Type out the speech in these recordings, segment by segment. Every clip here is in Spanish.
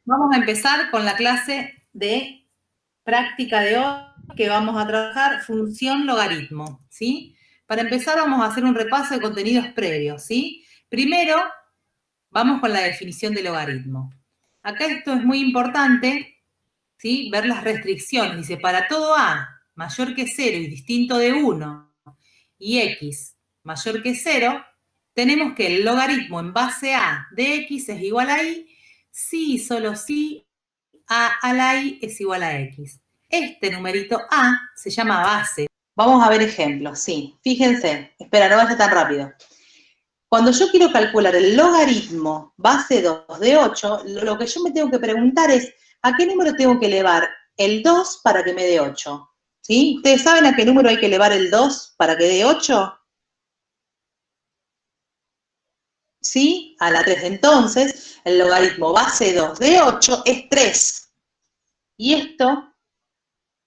Vamos a empezar con la clase de práctica de hoy, que vamos a trabajar función logaritmo, ¿sí? Para empezar vamos a hacer un repaso de contenidos previos, ¿sí? Primero, vamos con la definición de logaritmo. Acá esto es muy importante, ¿sí? Ver las restricciones. Dice, para todo a mayor que 0 y distinto de 1 y x mayor que 0, tenemos que el logaritmo en base a de x es igual a y, si y solo si a a la i es igual a x. Este numerito a se llama base. Vamos a ver ejemplos, sí. Fíjense, espera, no vaya tan rápido. Cuando yo quiero calcular el logaritmo base 2 de 8, lo que yo me tengo que preguntar es, ¿a qué número tengo que elevar el 2 para que me dé 8? ¿Sí? ¿Ustedes saben a qué número hay que elevar el 2 para que dé 8? ¿Sí? A la 3. Entonces, el logaritmo base 2 de 8 es 3. Y esto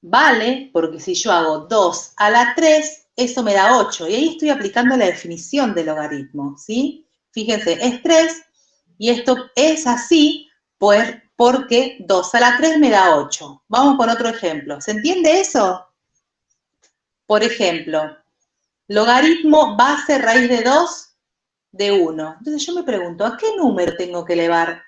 vale porque si yo hago 2 a la 3, eso me da 8. Y ahí estoy aplicando la definición de logaritmo, ¿sí? Fíjense, es 3 y esto es así pues porque 2 a la 3 me da 8. Vamos con otro ejemplo. ¿Se entiende eso? Por ejemplo, logaritmo base raíz de 2 de 1. Entonces yo me pregunto, ¿a qué número tengo que elevar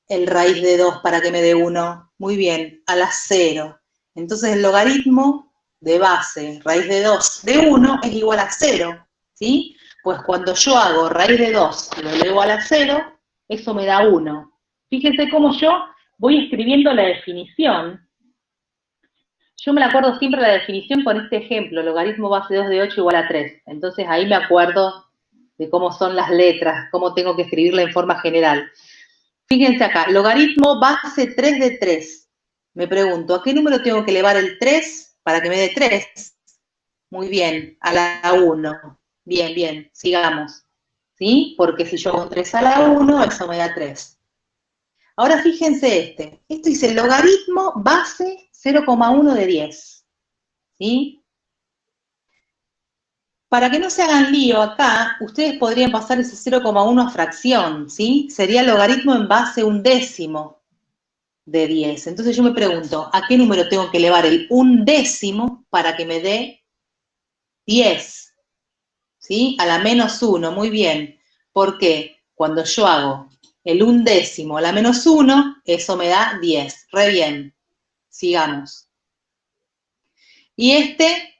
el raíz de 2 para que me dé 1? Muy bien, a la 0. Entonces el logaritmo de base raíz de 2 de 1 es igual a 0, ¿sí? Pues cuando yo hago raíz de 2 y lo elevo a la 0, eso me da 1. Fíjense cómo yo voy escribiendo la definición. Yo me la acuerdo siempre la definición con este ejemplo, logaritmo base 2 de 8 igual a 3. Entonces ahí me acuerdo de cómo son las letras, cómo tengo que escribirla en forma general. Fíjense acá, logaritmo base 3 de 3. Me pregunto, ¿a qué número tengo que elevar el 3 para que me dé 3? Muy bien, a la 1. Bien, bien, sigamos. ¿Sí? Porque si yo hago 3 a la 1, eso me da 3. Ahora fíjense este. Esto dice logaritmo base 0,1 de 10. ¿Sí? Para que no se hagan lío acá, ustedes podrían pasar ese 0,1 a fracción, ¿sí? Sería logaritmo en base un décimo de 10. Entonces yo me pregunto, ¿a qué número tengo que elevar el un décimo para que me dé 10? ¿Sí? A la menos 1, muy bien. ¿Por qué? Cuando yo hago el un décimo a la menos 1, eso me da 10. Re bien. Sigamos. Y este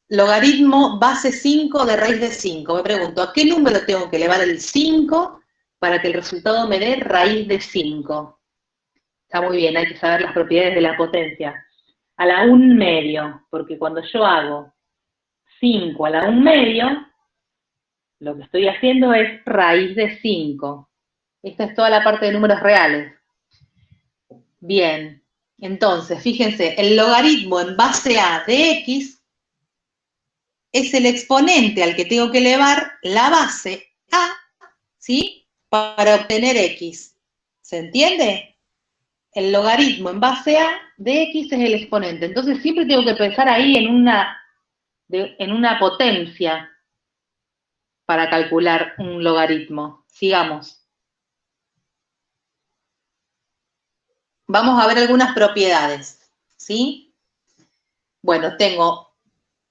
logaritmo base 5 de raíz de 5. Me pregunto, ¿a qué número tengo que elevar el 5 para que el resultado me dé raíz de 5? Está muy bien, hay que saber las propiedades de la potencia. A la 1 medio, porque cuando yo hago 5 a la 1 medio, lo que estoy haciendo es raíz de 5. Esta es toda la parte de números reales. Bien, entonces, fíjense, el logaritmo en base a de x es el exponente al que tengo que elevar la base a, ¿sí? Para obtener x. ¿Se entiende? El logaritmo en base a de x es el exponente. Entonces siempre tengo que pensar ahí en una potencia para calcular un logaritmo. Sigamos. Vamos a ver algunas propiedades, ¿sí? Bueno, tengo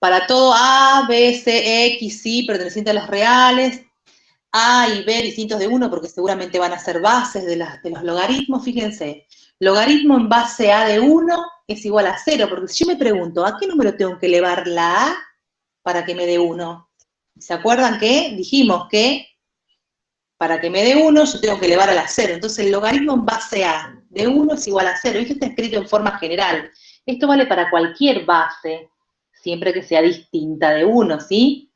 para todo A, B, C, X, Y perteneciente a los reales, A y B distintos de 1 porque seguramente van a ser bases de los logaritmos. Fíjense, logaritmo en base A de 1 es igual a 0, porque si yo me pregunto, ¿a qué número tengo que elevar la A para que me dé 1? ¿Se acuerdan que dijimos que para que me dé 1 yo tengo que elevar a la 0? Entonces el logaritmo en base A de 1 es igual a 0. Y esto está escrito en forma general. Esto vale para cualquier base, siempre que sea distinta de 1, ¿sí?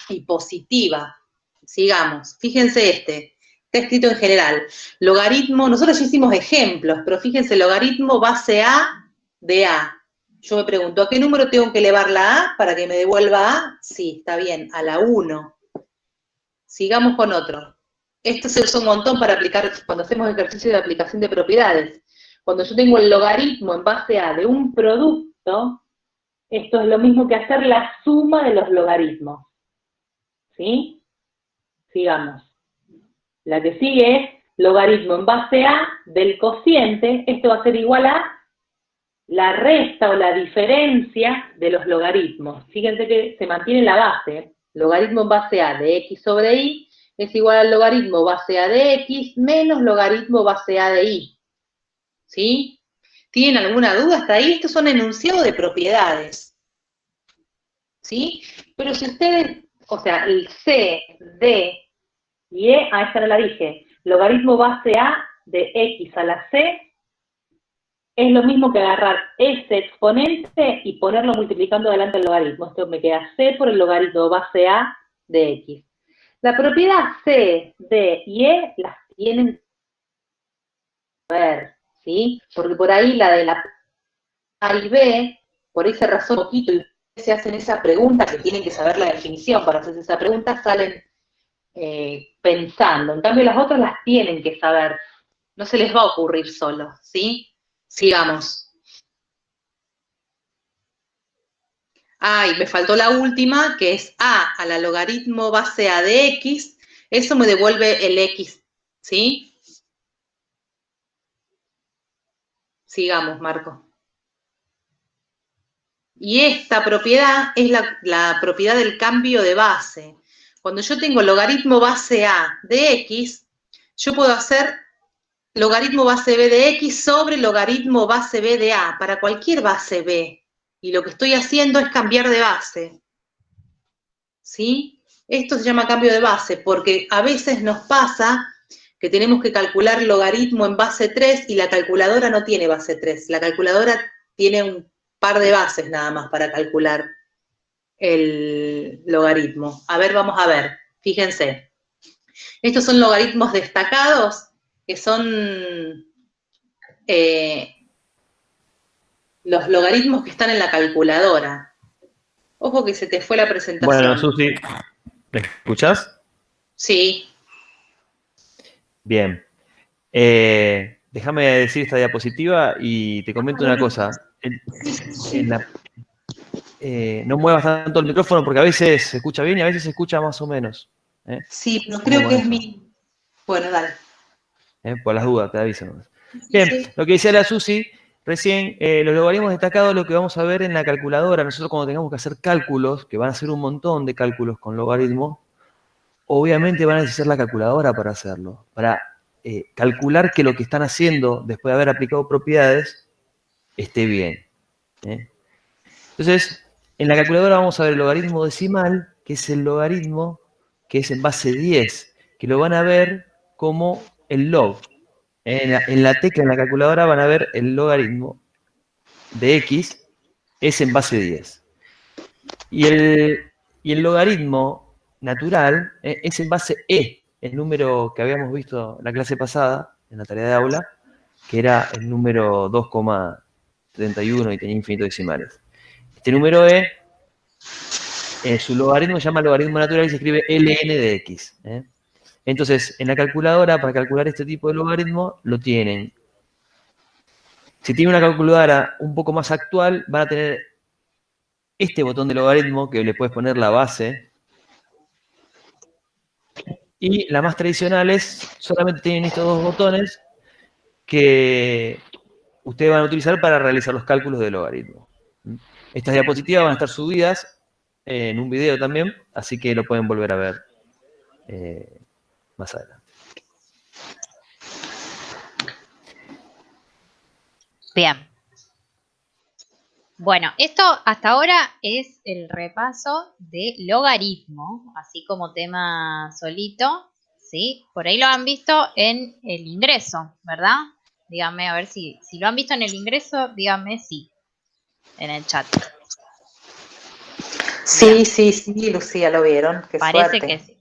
Y positiva. Sigamos. Fíjense este. Está escrito en general. Logaritmo, nosotros ya hicimos ejemplos, pero fíjense, logaritmo base A de A. Yo me pregunto, ¿a qué número tengo que elevar la A para que me devuelva A? Sí, está bien, a la 1. Sigamos con otro. Esto se usa un montón para aplicar, cuando hacemos ejercicio de aplicación de propiedades. Cuando yo tengo el logaritmo en base a de un producto, esto es lo mismo que hacer la suma de los logaritmos. ¿Sí? Sigamos. La que sigue es logaritmo en base a del cociente, esto va a ser igual a la resta o la diferencia de los logaritmos. Fíjense que se mantiene la base. Logaritmo en base a de x sobre y es igual al logaritmo base a de x menos logaritmo base a de y. ¿Sí? ¿Tienen alguna duda hasta ahí? Estos son enunciados de propiedades. ¿Sí? Pero si ustedes, o sea, el c, d y e, esta no la dije, logaritmo base a de x a la c, es lo mismo que agarrar ese exponente y ponerlo multiplicando delante del logaritmo. Esto me queda c por el logaritmo base a de x. La propiedad c, d y e las tienen que ver, ¿sí? Porque por ahí la de la a y b, por ahí se razona un poquito y se hacen esa pregunta, que tienen que saber la definición para hacerse esa pregunta, salen pensando. En cambio, las otras las tienen que saber. No se les va a ocurrir solo, ¿sí? Sigamos. Ah, y me faltó la última, que es a la logaritmo base a de x. Eso me devuelve el x, ¿sí? Sigamos, Marco. Y esta propiedad es la propiedad del cambio de base. Cuando yo tengo logaritmo base a de x, yo puedo hacer logaritmo base b de x sobre logaritmo base b de a, para cualquier base b. Y lo que estoy haciendo es cambiar de base. ¿Sí? Esto se llama cambio de base, porque a veces nos pasa que tenemos que calcular logaritmo en base 3 y la calculadora no tiene base 3. La calculadora tiene un par de bases nada más para calcular el logaritmo. A ver, vamos a ver. Fíjense. Estos son logaritmos destacados, que son los logaritmos que están en la calculadora. Ojo que se te fue la presentación. Bueno, Susi, ¿me escuchás? Sí. Bien. Déjame decir esta diapositiva y te comento una cosa. No muevas tanto el micrófono porque a veces se escucha bien y a veces se escucha más o menos. Sí, pero creo que es mi... Bueno, dale. Por las dudas, te aviso. Bien, sí. Lo que decía la Susi recién, los logaritmos destacados, lo que vamos a ver en la calculadora, nosotros cuando tengamos que hacer cálculos, que van a ser un montón de cálculos con logaritmos, obviamente van a necesitar la calculadora para hacerlo, para calcular que lo que están haciendo después de haber aplicado propiedades esté bien. Entonces, en la calculadora vamos a ver el logaritmo decimal, que es el logaritmo que es en base 10, que lo van a ver como el log. En la tecla, en la calculadora, van a ver el logaritmo de x es en base 10. Y el logaritmo natural es en base e, el número que habíamos visto en la clase pasada, en la tarea de aula, que era el número 2,31 y tenía infinitos decimales. Este número e, su logaritmo se llama logaritmo natural y se escribe ln de x. Entonces, en la calculadora, para calcular este tipo de logaritmo, lo tienen. Si tienen una calculadora un poco más actual, van a tener este botón de logaritmo, que le puedes poner la base. Y las más tradicionales solamente tienen estos dos botones que ustedes van a utilizar para realizar los cálculos de logaritmo. Estas diapositivas van a estar subidas en un video también, así que lo pueden volver a ver más adelante. Bien. Bueno, esto hasta ahora es el repaso de logaritmo, así como tema solito, ¿sí? Por ahí lo han visto en el ingreso, ¿verdad? Díganme a ver si lo han visto en el ingreso, díganme sí, en el chat. Sí, sí, Lucía, lo vieron. Qué Parece suerte. que sí.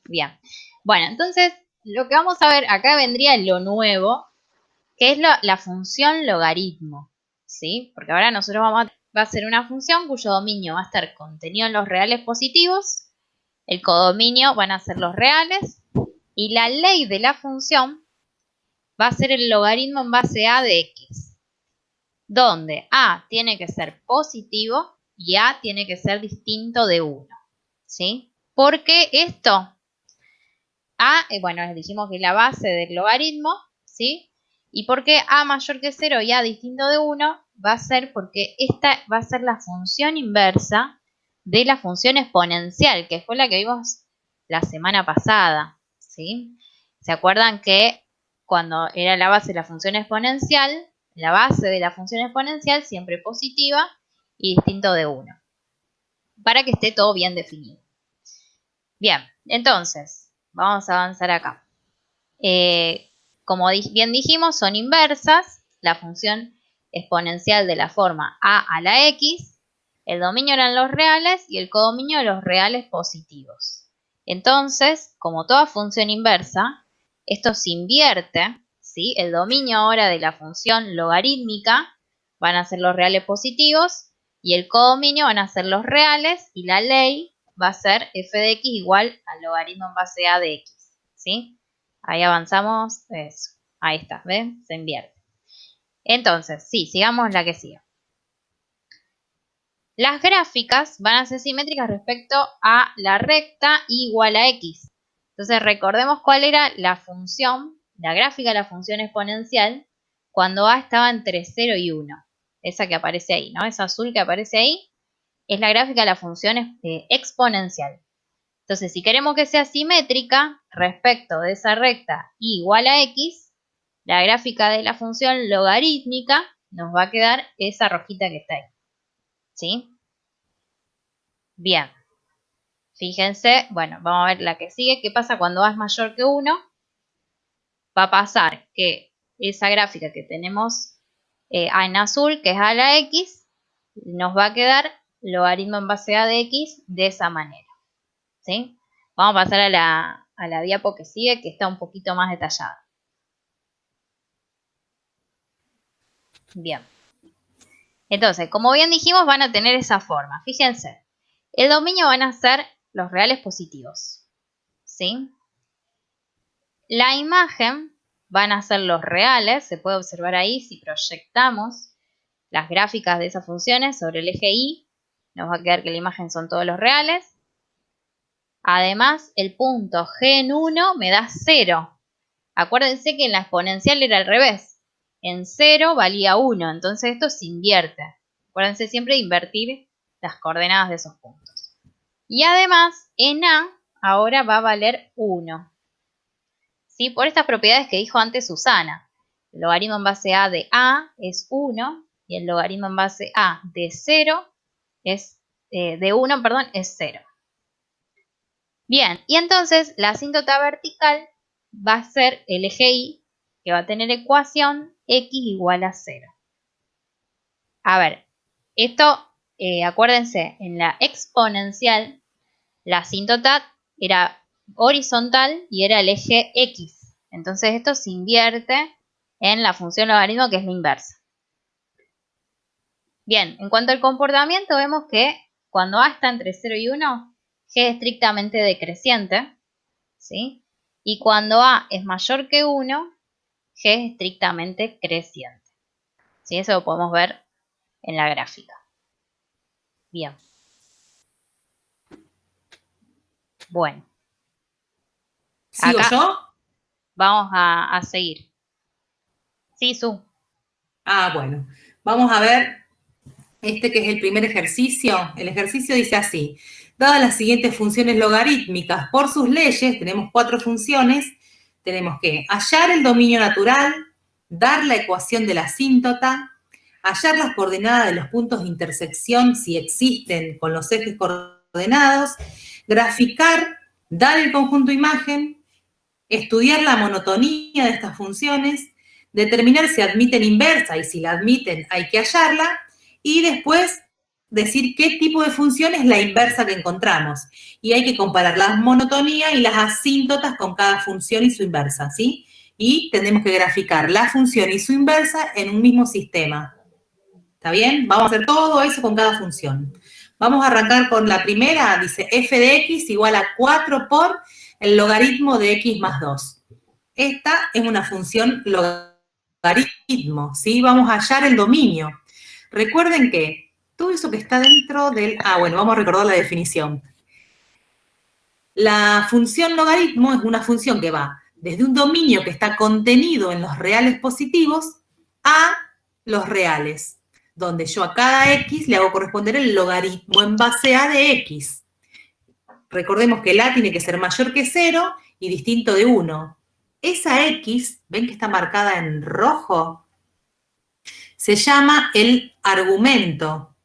Bien. Bueno, entonces lo que vamos a ver acá vendría lo nuevo, que es la función logaritmo, ¿sí? Porque ahora nosotros va a ser una función cuyo dominio va a estar contenido en los reales positivos, el codominio van a ser los reales, y la ley de la función va a ser el logaritmo en base a de x, donde a tiene que ser positivo y a tiene que ser distinto de 1, ¿sí? Porque esto A, bueno, dijimos que es la base del logaritmo, ¿sí? ¿Y por qué A mayor que 0 y A distinto de 1? Va a ser porque esta va a ser la función inversa de la función exponencial, que fue la que vimos la semana pasada, ¿sí? ¿Se acuerdan que cuando era la base de la función exponencial, la base de la función exponencial siempre positiva y distinto de 1? Para que esté todo bien definido. Bien, entonces, vamos a avanzar acá. Como bien dijimos, son inversas. La función exponencial de la forma a a la x, el dominio eran los reales y el codominio los reales positivos. Entonces, como toda función inversa, esto se invierte, ¿sí? El dominio ahora de la función logarítmica van a ser los reales positivos y el codominio van a ser los reales y la ley va a ser f de x igual al logaritmo en base a de x, ¿sí? Ahí avanzamos, eso. Ahí está, ¿ven? Se invierte. Entonces, sí, sigamos la que sigue. Las gráficas van a ser simétricas respecto a la recta igual a x. Entonces, recordemos cuál era la función, la gráfica de la función exponencial, cuando a estaba entre 0 y 1. Esa que aparece ahí, ¿no? Esa azul que aparece ahí es la gráfica de la función exponencial. Entonces, si queremos que sea simétrica respecto de esa recta igual a x, la gráfica de la función logarítmica nos va a quedar esa rojita que está ahí. ¿Sí? Bien. Fíjense, bueno, vamos a ver la que sigue. ¿Qué pasa cuando a es mayor que 1? Va a pasar que esa gráfica que tenemos a en azul, que es a la x, nos va a quedar logaritmo en base a de x de esa manera. ¿Sí? Vamos a pasar a la diapo que sigue, que está un poquito más detallada. Bien. Entonces, como bien dijimos, van a tener esa forma. Fíjense, el dominio van a ser los reales positivos, ¿sí? La imagen van a ser los reales, se puede observar ahí si proyectamos las gráficas de esas funciones sobre el eje Y, nos va a quedar que la imagen son todos los reales. Además, el punto G en 1 me da 0. Acuérdense que en la exponencial era al revés. En 0 valía 1, entonces esto se invierte. Acuérdense siempre de invertir las coordenadas de esos puntos. Y además, en A ahora va a valer 1. ¿Sí? Por estas propiedades que dijo antes Susana. El logaritmo en base A de A es 1 y el logaritmo en base A de 0 es, de 1, perdón, es 0. Bien, y entonces la asíntota vertical va a ser el eje Y, que va a tener ecuación x igual a 0. A ver, esto, acuérdense, en la exponencial, la asíntota era horizontal y era el eje X. Entonces esto se invierte en la función logaritmo, que es la inversa. Bien, en cuanto al comportamiento, vemos que cuando A está entre 0 y 1, G es estrictamente decreciente, ¿sí? Y cuando A es mayor que 1, G es estrictamente creciente. ¿Sí? Eso lo podemos ver en la gráfica. Bien. Bueno. ¿Sigo Acá yo? vamos a seguir. Sí, Su. Bueno. Vamos a ver este que es el primer ejercicio. El ejercicio dice así. Dadas las siguientes funciones logarítmicas por sus leyes, tenemos 4 funciones. Tenemos que hallar el dominio natural, dar la ecuación de la asíntota, hallar las coordenadas de los puntos de intersección si existen con los ejes coordenados, graficar, dar el conjunto imagen, estudiar la monotonía de estas funciones, determinar si admiten inversa y si la admiten hay que hallarla, y después decir qué tipo de función es la inversa que encontramos. Y hay que comparar la monotonía y las asíntotas con cada función y su inversa, ¿sí? Y tenemos que graficar la función y su inversa en un mismo sistema. ¿Está bien? Vamos a hacer todo eso con cada función. Vamos a arrancar con la primera, dice f de x igual a 4 por el logaritmo de x más 2. Esta es una función logaritmo, ¿sí? Vamos a hallar el dominio. Recuerden que todo eso que está dentro del... bueno, vamos a recordar la definición. La función logaritmo es una función que va desde un dominio que está contenido en los reales positivos a los reales, donde yo a cada x le hago corresponder el logaritmo en base a de x. Recordemos que el a tiene que ser mayor que 0 y distinto de 1. Esa x, ¿ven que está marcada en rojo? Se llama el argumento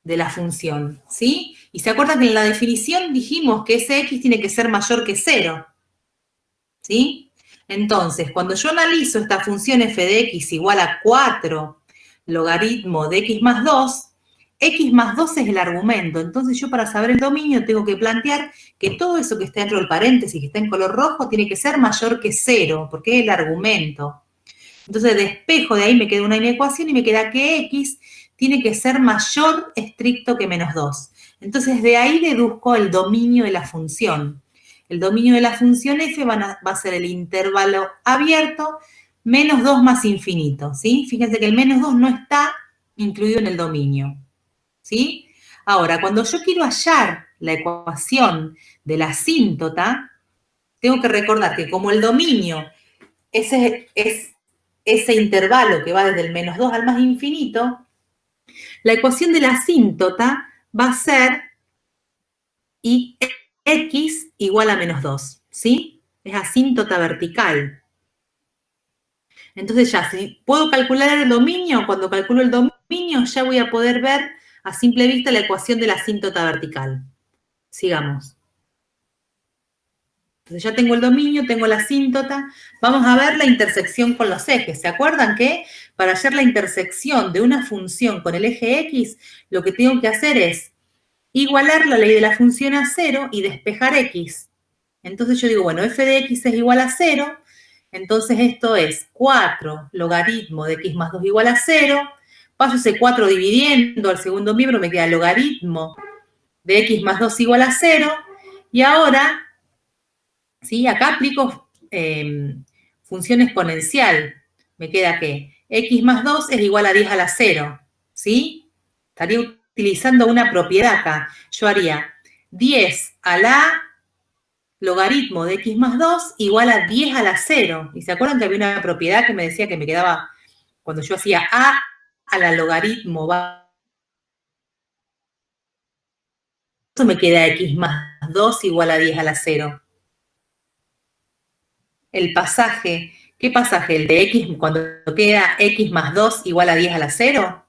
de la función, ¿sí? Y se acuerdan que en la definición dijimos que ese x tiene que ser mayor que 0, ¿sí? Entonces, cuando yo analizo esta función f de x igual a 4 logaritmo de x más 2 es el argumento. Entonces yo para saber el dominio tengo que plantear que todo eso que está dentro del paréntesis, que está en color rojo, tiene que ser mayor que 0, porque es el argumento. Entonces despejo de ahí, me queda una inecuación y me queda que x tiene que ser mayor estricto que menos 2. Entonces de ahí deduzco el dominio de la función. El dominio de la función f va a ser el intervalo abierto menos 2 más infinito, ¿sí? Fíjense que el menos 2 no está incluido en el dominio, ¿sí? Ahora, cuando yo quiero hallar la ecuación de la asíntota, tengo que recordar que como el dominio es ese intervalo que va desde el menos 2 al más infinito, la ecuación de la asíntota va a ser x igual a menos 2, ¿sí? Es asíntota vertical. Entonces ya, si puedo calcular el dominio, cuando calculo el dominio ya voy a poder ver a simple vista la ecuación de la asíntota vertical. Sigamos. Entonces ya tengo el dominio, tengo la asíntota. Vamos a ver la intersección con los ejes. ¿Se acuerdan que para hallar la intersección de una función con el eje x, lo que tengo que hacer es igualar la ley de la función a 0 y despejar x? Entonces yo digo, bueno, f de x es igual a 0, entonces esto es 4 logaritmo de x más 2 igual a 0. Paso ese 4 dividiendo al segundo miembro, me queda logaritmo de x más 2 igual a 0. Y ahora, ¿sí? Acá aplico función exponencial. Me queda que x más 2 es igual a 10 a la 0, ¿sí? Estaría utilizando una propiedad acá. Yo haría 10 a la logaritmo de x más 2 igual a 10 a la 0. ¿Y se acuerdan que había una propiedad que me decía que me quedaba, cuando yo hacía a la logaritmo, me queda x más 2 igual a 10 a la 0? El pasaje, ¿qué pasaje? El de x, cuando queda x más 2 igual a 10 a la 0.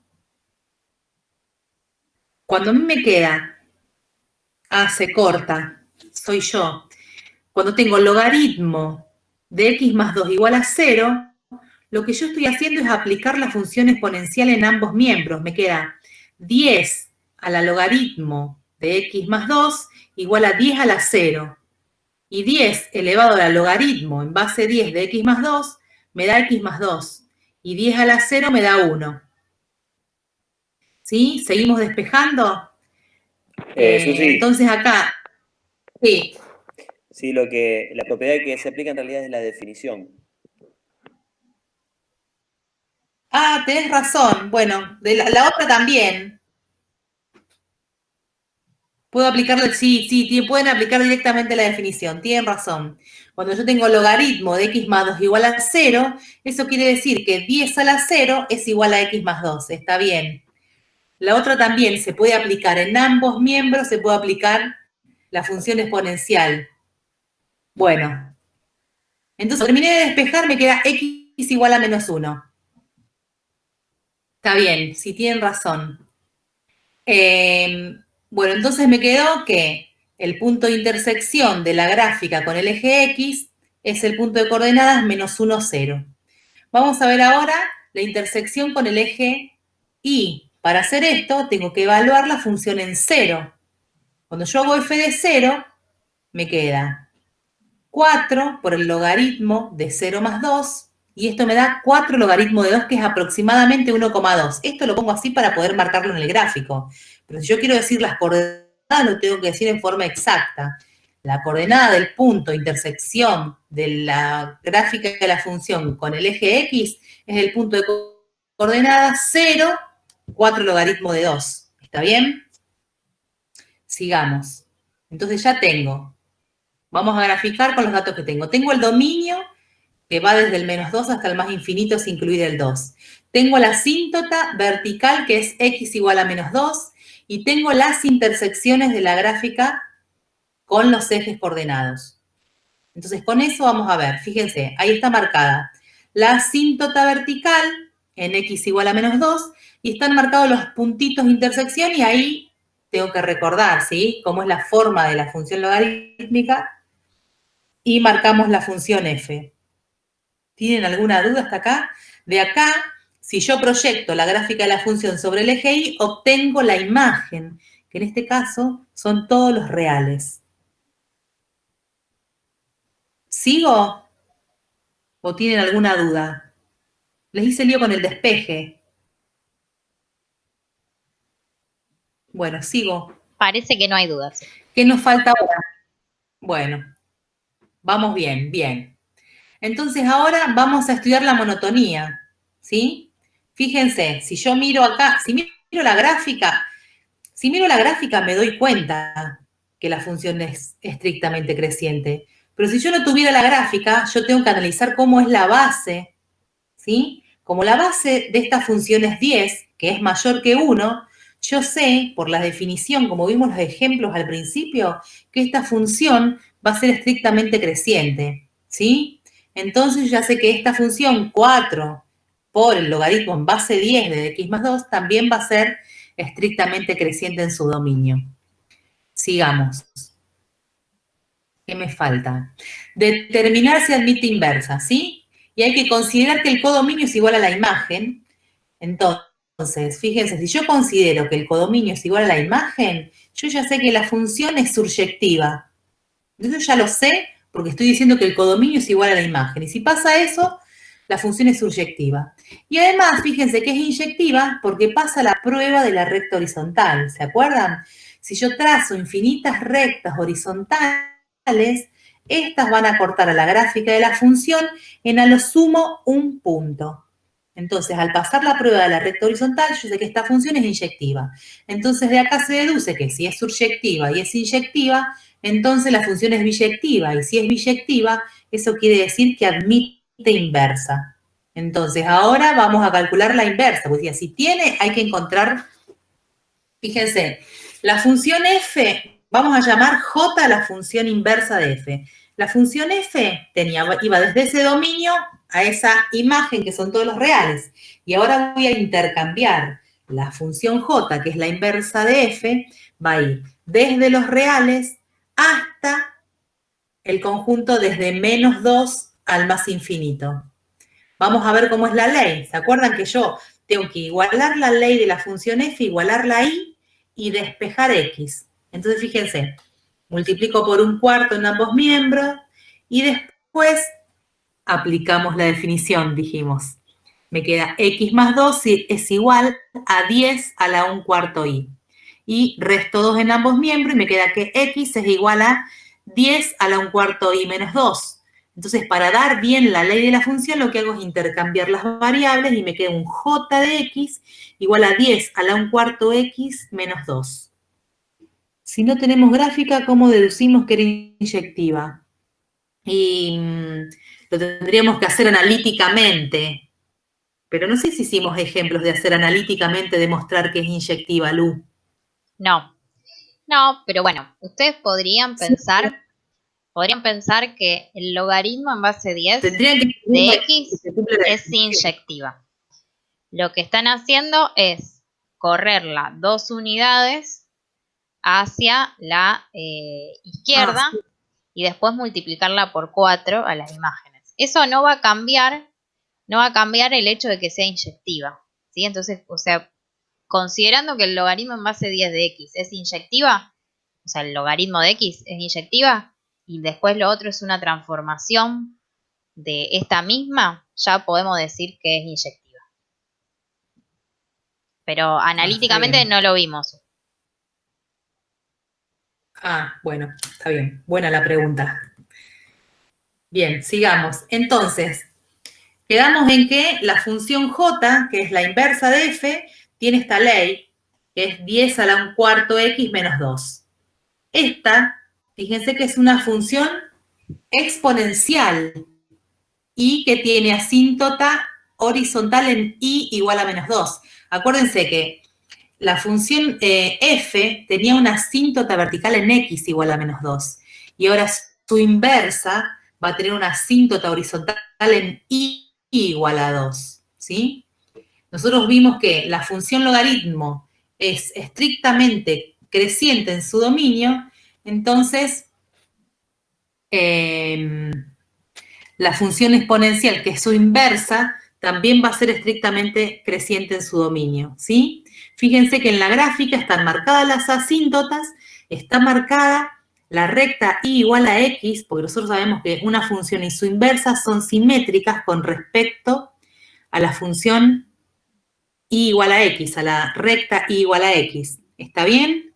Cuando a mí me queda, se corta, soy yo. Cuando tengo logaritmo de x más 2 igual a 0, lo que yo estoy haciendo es aplicar la función exponencial en ambos miembros. Me queda 10 a la logaritmo de x más 2 igual a 10 a la 0. Y 10 elevado a la logaritmo en base 10 de x más 2 me da x más 2. Y 10 a la 0 me da 1. ¿Sí? ¿Seguimos despejando? Susi, Entonces acá, sí. sí, la propiedad que se aplica en realidad es la definición. Tenés razón. Bueno, de la otra también. Puedo aplicarle, sí, pueden aplicar directamente la definición, tienen razón. Cuando yo tengo logaritmo de x más 2 igual a 0, eso quiere decir que 10 a la 0 es igual a x más 2, está bien. La otra también se puede aplicar en ambos miembros, se puede aplicar la función exponencial. Bueno, entonces terminé de despejar, me queda x igual a menos 1. Está bien, sí tienen razón. Bueno, entonces me quedó que el punto de intersección de la gráfica con el eje X es el punto de coordenadas menos 1, 0. Vamos a ver ahora la intersección con el eje Y. Para hacer esto, tengo que evaluar la función en 0. Cuando yo hago f de 0, me queda 4 por el logaritmo de 0 más 2, y esto me da 4 logaritmo de 2, que es aproximadamente 1,2. Esto lo pongo así para poder marcarlo en el gráfico. Pero si yo quiero decir las coordenadas, lo tengo que decir en forma exacta. La coordenada del punto intersección de la gráfica de la función con el eje X es el punto de coordenadas 0, 4 logaritmo de 2. ¿Está bien? Sigamos. Entonces ya tengo. Vamos a graficar con los datos que tengo. Tengo el dominio, que va desde el -2 hasta el más infinito sin incluir el 2. Tengo la asíntota vertical, que es x igual a -2, y tengo las intersecciones de la gráfica con los ejes coordenados. Entonces, con eso vamos a ver, fíjense, ahí está marcada la asíntota vertical en x igual a -2, y están marcados los puntitos de intersección, y ahí tengo que recordar, ¿sí?, cómo es la forma de la función logarítmica, y marcamos la función f. ¿Tienen alguna duda hasta acá? De acá, si yo proyecto la gráfica de la función sobre el eje y, obtengo la imagen, que en este caso son todos los reales. ¿Sigo? ¿O tienen alguna duda? Les hice lío con el despeje. Bueno, sigo. Parece que no hay dudas. ¿Qué nos falta ahora? Bueno, vamos bien, bien. Entonces ahora vamos a estudiar la monotonía, ¿sí? Fíjense, si yo miro acá, si miro la gráfica, me doy cuenta que la función es estrictamente creciente. Pero si yo no tuviera la gráfica, yo tengo que analizar cómo es la base, ¿sí? Como la base de esta función es 10, que es mayor que 1, yo sé, por la definición, como vimos los ejemplos al principio, que esta función va a ser estrictamente creciente, ¿sí? Entonces ya sé que esta función 4 por el logaritmo en base 10 de x más 2 también va a ser estrictamente creciente en su dominio. Sigamos. ¿Qué me falta? Determinar si admite inversa, ¿sí? Y hay que considerar que el codominio es igual a la imagen. Entonces, fíjense, si yo considero que el codominio es igual a la imagen, yo ya sé que la función es surjectiva. Entonces ya lo sé porque estoy diciendo que el codominio es igual a la imagen. Y si pasa eso, la función es surjectiva. Y además, fíjense que es inyectiva porque pasa la prueba de la recta horizontal. ¿Se acuerdan? Si yo trazo infinitas rectas horizontales, estas van a cortar a la gráfica de la función en a lo sumo un punto. Entonces, al pasar la prueba de la recta horizontal, yo sé que esta función es inyectiva. Entonces, de acá se deduce que si es surjectiva y es inyectiva, entonces la función es biyectiva. Y si es biyectiva, eso quiere decir que admite inversa. Entonces, ahora vamos a calcular la inversa. Pues ya, si tiene, hay que encontrar, fíjense, la función f, vamos a llamar j la función inversa de f. La función f iba desde ese dominio a esa imagen, que son todos los reales. Y ahora voy a intercambiar la función j, que es la inversa de f, va a ir desde los reales hasta el conjunto desde -2 al más infinito. Vamos a ver cómo es la ley. ¿Se acuerdan que yo tengo que igualar la ley de la función f, igualar la y despejar x? Entonces, fíjense, multiplico por 1/4 en ambos miembros y después aplicamos la definición, dijimos. Me queda x más 2 es igual a 10 a la 1/4 y. Y resto 2 en ambos miembros y me queda que x es igual a 10 a la 1/4 y menos 2. Entonces, para dar bien la ley de la función, lo que hago es intercambiar las variables y me queda un j de x igual a 10 a la 1/4 x menos 2. Si no tenemos gráfica, ¿cómo deducimos que era inyectiva? Y lo tendríamos que hacer analíticamente. Pero no sé si hicimos ejemplos de hacer analíticamente, demostrar que es inyectiva, Lu. No, pero bueno, ustedes podrían pensar que el logaritmo en base 10 de x es inyectiva. Lo que están haciendo es correrla 2 unidades hacia la izquierda y después multiplicarla por 4 a las imágenes. Eso no va a cambiar el hecho de que sea inyectiva, ¿sí? Entonces, o sea, considerando que el logaritmo en base 10 de x es inyectiva, o sea, el logaritmo de x es inyectiva, y después lo otro es una transformación de esta misma, ya podemos decir que es inyectiva. Pero analíticamente no lo vimos. Bueno, está bien. Buena la pregunta. Bien, sigamos. Entonces, quedamos en que la función j, que es la inversa de f, tiene esta ley, que es 10 a la 1/4 x menos 2. Esta Fíjense que es una función exponencial y que tiene asíntota horizontal en y igual a -2. Acuérdense que la función f tenía una asíntota vertical en x igual a -2. Y ahora su inversa va a tener una asíntota horizontal en y igual a 2. ¿Sí? Nosotros vimos que la función logaritmo es estrictamente creciente en su dominio, entonces la función exponencial, que es su inversa, también va a ser estrictamente creciente en su dominio, ¿sí? Fíjense que en la gráfica están marcadas las asíntotas, está marcada la recta y igual a x, porque nosotros sabemos que una función y su inversa son simétricas con respecto a la función y igual a x, a la recta y igual a x. ¿Está bien?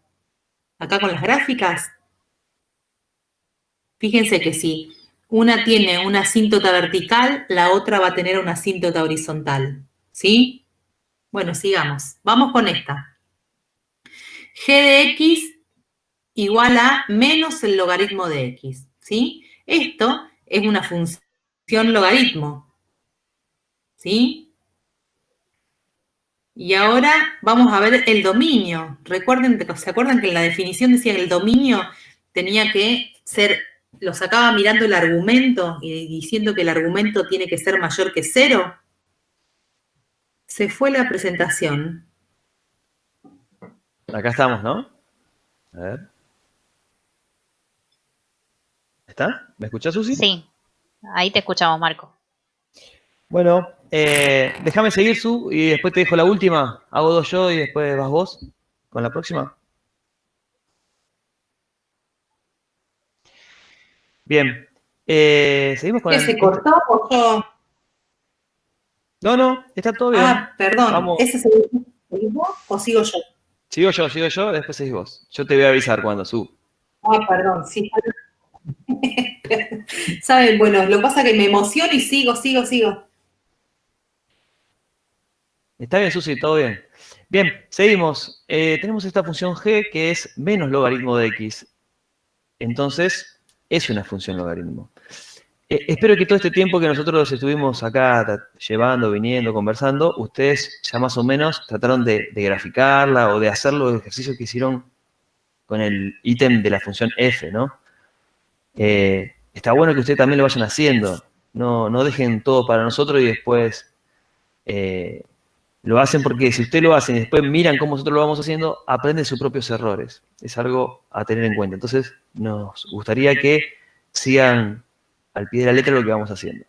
Acá con las gráficas. Fíjense que si una tiene una asíntota vertical, la otra va a tener una asíntota horizontal. ¿Sí? Bueno, sigamos. Vamos con esta. G de x igual a menos el logaritmo de x. ¿Sí? Esto es una función logaritmo. ¿Sí? Y ahora vamos a ver el dominio. ¿Se acuerdan que en la definición decía que el dominio tenía que ser, lo sacaba mirando el argumento y diciendo que el argumento tiene que ser mayor que 0? Se fue la presentación. Acá estamos, ¿no? A ver. ¿Está? ¿Me escuchás, Susi? Sí, ahí te escuchamos, Marco. Bueno, déjame seguir, Su, y después te dejo la última. Hago dos yo y después vas vos con la próxima. Bien. Seguimos con ¿Qué la... se cortó o yo? No, está todo bien. Ah, perdón. Vamos. ¿Ese seguís vos o sigo yo? Sigo yo, después seguís vos. Yo te voy a avisar cuando, Su. Ah, perdón, sí. Saben, bueno, lo que pasa es que me emociono y sigo. Está bien, Susi, todo bien. Bien, seguimos. Tenemos esta función g que es menos logaritmo de x. Entonces, es una función logaritmo. Espero que todo este tiempo que nosotros estuvimos acá llevando, viniendo, conversando, ustedes ya más o menos trataron de graficarla o de hacer los ejercicios que hicieron con el ítem de la función f, ¿no? Está bueno que ustedes también lo vayan haciendo. No dejen todo para nosotros y después lo hacen porque si ustedes lo hacen y después miran cómo nosotros lo vamos haciendo, aprenden sus propios errores. Es algo a tener en cuenta. Entonces, nos gustaría que sigan al pie de la letra lo que vamos haciendo.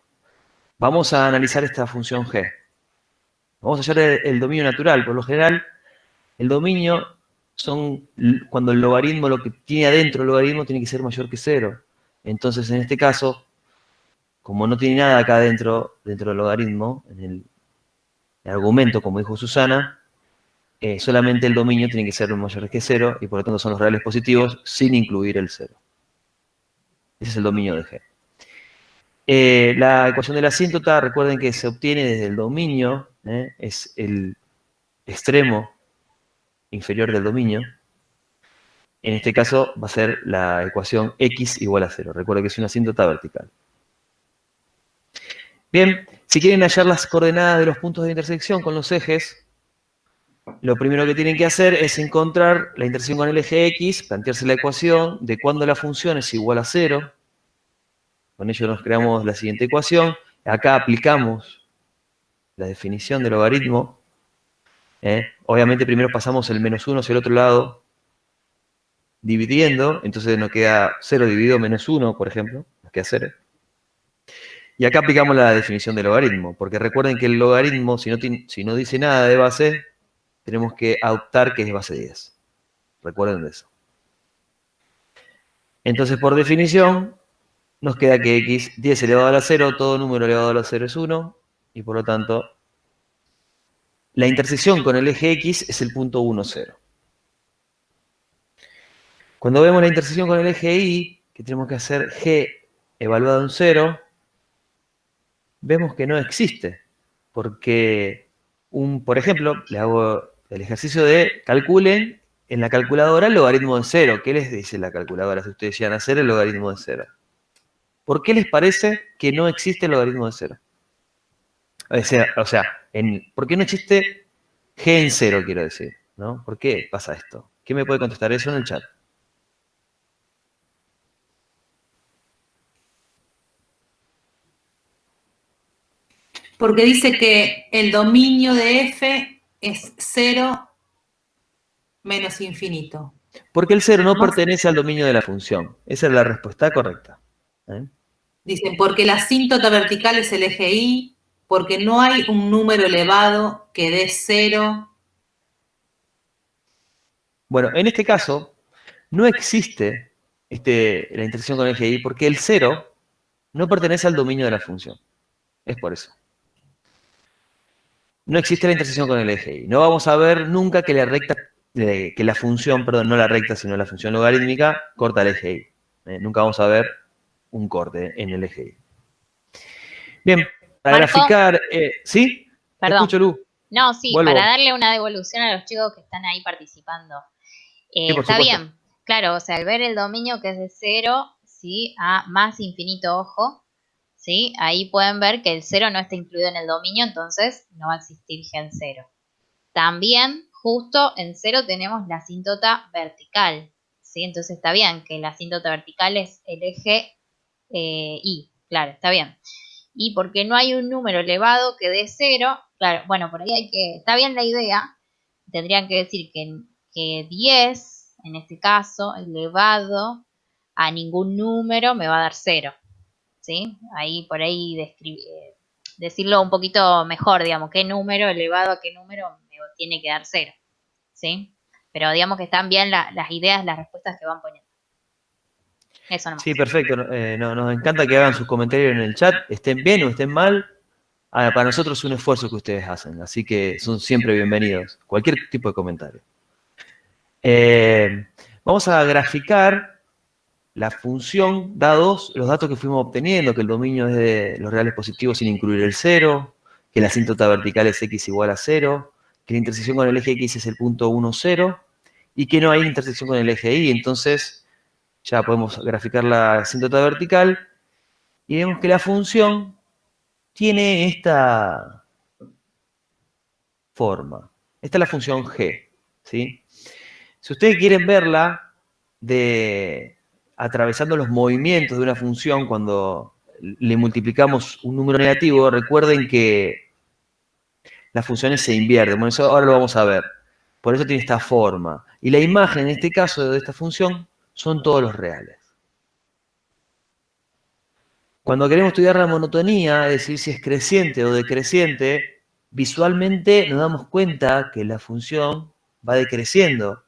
Vamos a analizar esta función g. Vamos a hallar el dominio natural. Por lo general, el dominio son cuando el logaritmo, lo que tiene adentro el logaritmo, tiene que ser mayor que 0. Entonces, en este caso, como no tiene nada acá dentro del logaritmo, en el argumento, como dijo Susana, solamente el dominio tiene que ser mayor que 0 y por lo tanto son los reales positivos sin incluir el 0. Ese es el dominio de G. La ecuación de la asíntota, recuerden que se obtiene desde el dominio, es el extremo inferior del dominio. En este caso va a ser la ecuación x igual a 0. Recuerden que es una asíntota vertical. Bien, si quieren hallar las coordenadas de los puntos de intersección con los ejes, lo primero que tienen que hacer es encontrar la intersección con el eje x, plantearse la ecuación de cuando la función es igual a 0. Con ello nos creamos la siguiente ecuación. Acá aplicamos la definición del logaritmo. Obviamente primero pasamos el -1 hacia el otro lado, dividiendo, entonces nos queda 0 dividido -1, por ejemplo, nos queda 0. Y acá aplicamos la definición del logaritmo, porque recuerden que el logaritmo, si no dice nada de base, tenemos que adoptar que es base 10. Recuerden de eso. Entonces, por definición, nos queda que x, 10 elevado a la 0, todo número elevado a la 0 es 1, y por lo tanto, la intersección con el eje x es el punto 1, 0. Cuando vemos la intersección con el eje y, que tenemos que hacer g evaluado en 0, vemos que no existe, porque, por ejemplo, le hago el ejercicio de calculen en la calculadora el logaritmo de 0. ¿Qué les dice la calculadora si ustedes llegan a hacer el logaritmo de 0? ¿Por qué les parece que no existe el logaritmo de 0? O sea, ¿por qué no existe g en 0, quiero decir? ¿No? ¿Por qué pasa esto? ¿Quién me puede contestar eso en el chat? Porque dice que el dominio de f es 0 menos infinito. Porque el 0 no pertenece al dominio de la función. Esa es la respuesta correcta. Dicen, porque la asíntota vertical es el eje y, porque no hay un número elevado que dé 0. Bueno, en este caso, no existe la intersección con el eje y porque el 0 no pertenece al dominio de la función. Es por eso. No existe la intersección con el eje y. No vamos a ver nunca que la función, perdón, no la recta, sino la función logarítmica, corta el eje y. Nunca vamos a ver un corte en el eje y. Bien, para Marco, graficar... ¿Sí? Te perdón. escucho, Lu. No, sí, Vuelvo. para darle una devolución a los chicos que están ahí participando. Sí, por Está supuesto. bien, claro, o sea, al ver el dominio que es de 0, ¿sí? A más infinito, ojo, ¿sí? Ahí pueden ver que el 0 no está incluido en el dominio, entonces no va a existir g en 0. También, justo en 0 tenemos la asíntota vertical, ¿sí? Entonces está bien que la asíntota vertical es el eje y, claro, está bien. Y porque no hay un número elevado que dé 0, claro, bueno, por ahí está bien la idea, tendrían que decir que 10, en este caso, elevado a ningún número me va a dar 0, ¿sí? Ahí, por ahí, decirlo un poquito mejor, digamos, qué número elevado a qué número me tiene que dar 0, ¿sí? Pero digamos que están bien las ideas, las respuestas que van poniendo. Eso nomás. Sí, perfecto. Nos encanta que hagan sus comentarios en el chat, estén bien o estén mal. Para nosotros es un esfuerzo que ustedes hacen, así que son siempre bienvenidos. Cualquier tipo de comentario. Vamos a graficar la función, dados los datos que fuimos obteniendo, que el dominio es de los reales positivos sin incluir el 0, que la asíntota vertical es x igual a 0, que la intersección con el eje x es el punto 1, 0, y que no hay intersección con el eje y. Entonces, ya podemos graficar la asíntota vertical y vemos que la función tiene esta forma. Esta es la función g, ¿sí? Si ustedes quieren verla atravesando los movimientos de una función cuando le multiplicamos un número negativo, recuerden que las funciones se invierten. Bueno, eso ahora lo vamos a ver. Por eso tiene esta forma. Y la imagen, en este caso, de esta función, son todos los reales. Cuando queremos estudiar la monotonía, es decir, si es creciente o decreciente, visualmente nos damos cuenta que la función va decreciendo,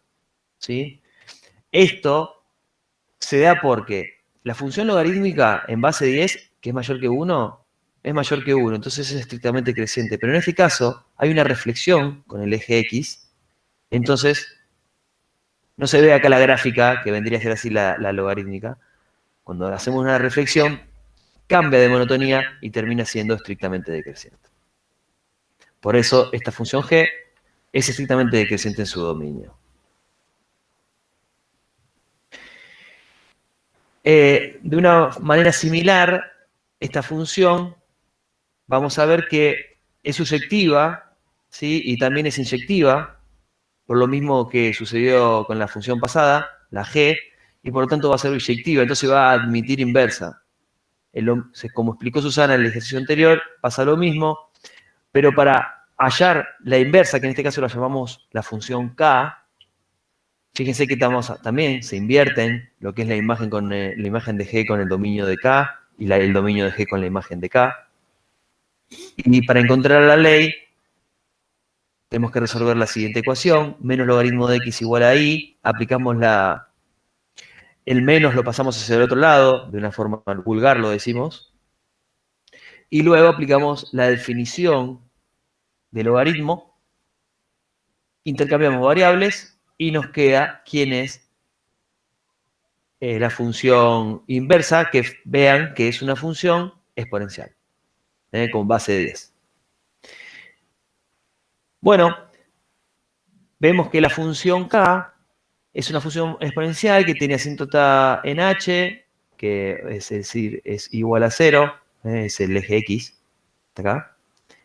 ¿sí? Esto se da porque la función logarítmica en base 10, que es mayor que 1, es mayor que 1, entonces es estrictamente creciente. Pero en este caso hay una reflexión con el eje X, entonces no se ve acá la gráfica, que vendría a ser así la logarítmica. Cuando hacemos una reflexión, cambia de monotonía y termina siendo estrictamente decreciente. Por eso esta función g es estrictamente decreciente en su dominio. De una manera similar, esta función vamos a ver que es surjectiva, ¿sí? Y también es inyectiva, por lo mismo que sucedió con la función pasada, la g, y por lo tanto va a ser inyectiva, entonces va a admitir inversa. Como explicó Susana en el ejercicio anterior, pasa lo mismo, pero para hallar la inversa, que en este caso la llamamos la función k, fíjense que también se invierten lo que es la imagen de g con el dominio de k y el dominio de g con la imagen de k. Y para encontrar la ley, tenemos que resolver la siguiente ecuación, menos logaritmo de x igual a y, aplicamos el menos lo pasamos hacia el otro lado, de una forma vulgar lo decimos, y luego aplicamos la definición de logaritmo, intercambiamos variables y nos queda quién es la función inversa, que vean que es una función exponencial, con base de 10. Bueno, vemos que la función k es una función exponencial que tiene asíntota en h, que es decir, es igual a 0, es el eje x, ¿está acá?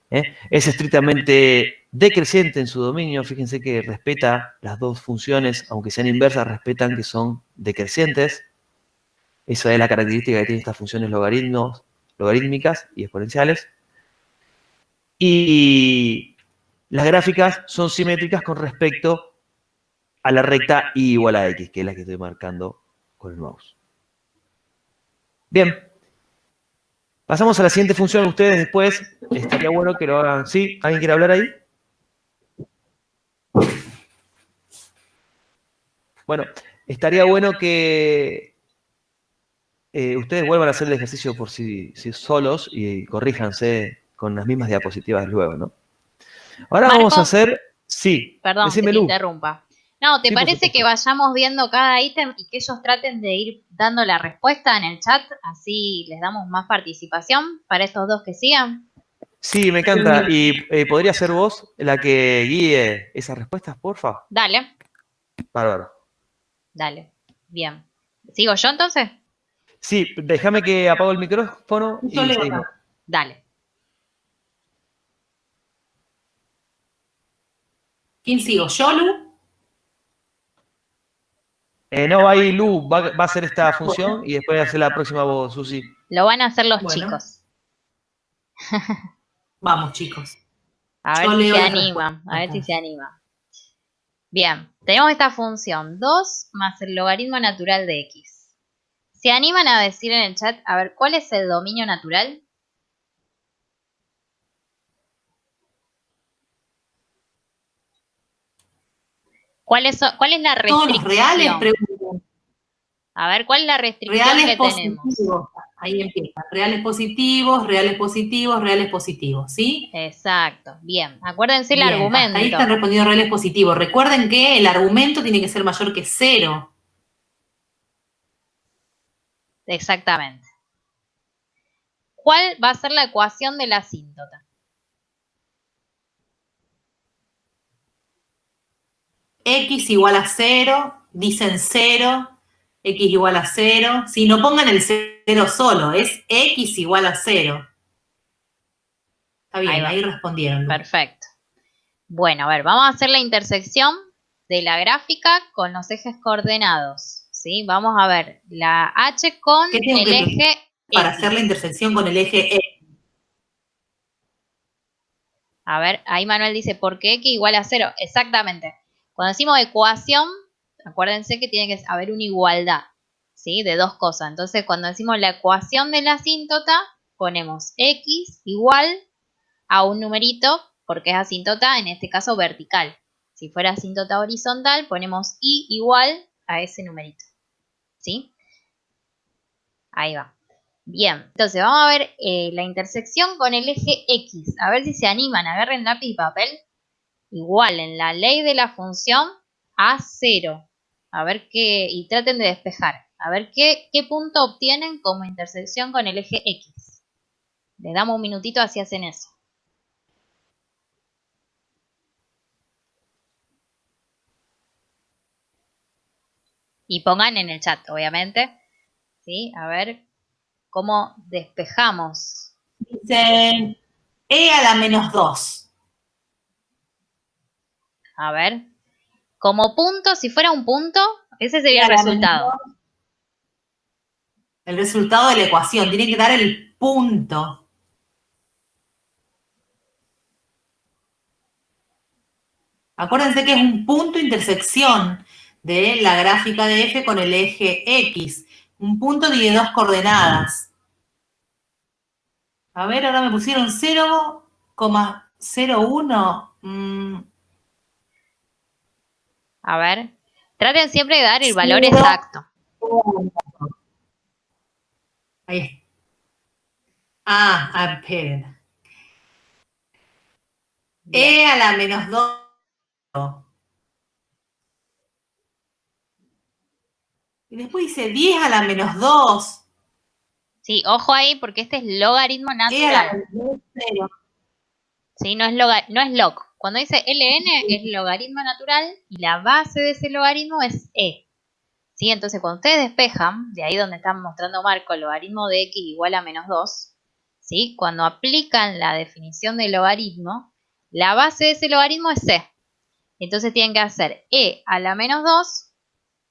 Es estrictamente decreciente en su dominio, fíjense que respeta las dos funciones, aunque sean inversas, respetan que son decrecientes. Esa es la característica que tienen estas funciones logarítmicas y exponenciales. Y las gráficas son simétricas con respecto a la recta y igual a x, que es la que estoy marcando con el mouse. Bien. Pasamos a la siguiente función. Ustedes después, estaría bueno que lo hagan. ¿Sí? ¿Alguien quiere hablar ahí? Bueno, estaría bueno que ustedes vuelvan a hacer el ejercicio por sí solos y corríjanse con las mismas diapositivas luego, ¿no? Ahora vamos a Marco, hacer... Sí, perdón que te decímelo. interrumpa. No, ¿te Sí, por parece que supuesto. vayamos viendo cada ítem y que ellos traten de ir dando la respuesta en el chat? Así les damos más participación para estos dos que sigan. Sí, me encanta. ¿Y podría ser vos la que guíe esas respuestas, porfa? Dale, Bárbaro. dale. Bien. ¿Sigo yo entonces? Sí, déjame que apago el micrófono Yo y leo seguimos. acá. Dale. ¿Quién sigo? ¿Yo, Lu? No, ahí Lu va a hacer esta función y después hacer la próxima vos, Susi. Lo van a hacer los Bueno. chicos. Vamos, chicos. A Yo ver si leo se las animan. A ver si respuestas. se animan. Bien, tenemos esta función 2 más el logaritmo natural de x. ¿Se animan a decir en el chat, a ver, cuál es el dominio natural? ¿Cuál es la Todos los reales, restricción? preguntan. A ver, ¿cuál es la restricción Reales que tenemos? positivos. Ahí empieza. Reales positivos, reales positivos, reales positivos, ¿sí? Exacto, bien. Acuérdense el Bien, hasta ahí argumento. están respondiendo reales positivos. Recuerden que el argumento tiene que ser mayor que 0. Exactamente. ¿Cuál va a ser la ecuación de la asíntota? X igual a 0, dicen 0, X igual a 0. Si no pongan el 0 solo, es X igual a 0. Está bien, ahí respondieron. Perfecto. Bueno, a ver, vamos a hacer la intersección de la gráfica con los ejes coordenados. ¿Sí? Vamos a ver la H con ¿Qué tengo el que eje para X. hacer la intersección con el eje X? A ver, ahí Manuel dice, ¿por qué X igual a 0? Exactamente. Cuando decimos ecuación, acuérdense que tiene que haber una igualdad, ¿sí? De dos cosas. Entonces, cuando decimos la ecuación de la asíntota, ponemos X igual a un numerito, porque es asíntota, en este caso vertical. Si fuera asíntota horizontal, ponemos Y igual a ese numerito, ¿sí? Ahí va. Bien, entonces vamos a ver la intersección con el eje X. A ver si se animan, agarren lápiz y papel. Igual, en la ley de la función a 0. A ver qué, y traten de despejar. A ver qué punto obtienen como intersección con el eje X. Les damos un minutito así hacen eso. Y pongan en el chat, obviamente. ¿Sí? A ver cómo despejamos. Dicen E a la menos 2. A ver. Como punto, si fuera un punto, ese sería el resultado. El resultado de la ecuación. Tiene que dar el punto. Acuérdense que es un punto intersección de la gráfica de F con el eje X. Un punto tiene dos coordenadas. A ver, ahora me pusieron 0,01. A ver. Traten siempre de dar el valor exacto. Ahí está. Ah, esperen. E a la menos 2. Y después dice 10 a la menos 2. Sí, ojo ahí porque este es logaritmo E a la natural. menos 0. Sí, no es log. Cuando dice ln es logaritmo natural y la base de ese logaritmo es e. ¿Sí? Entonces cuando ustedes despejan, de ahí donde está mostrando Marco el logaritmo de x igual a menos 2, ¿sí? Cuando aplican la definición del logaritmo, la base de ese logaritmo es c. Entonces tienen que hacer e a la menos 2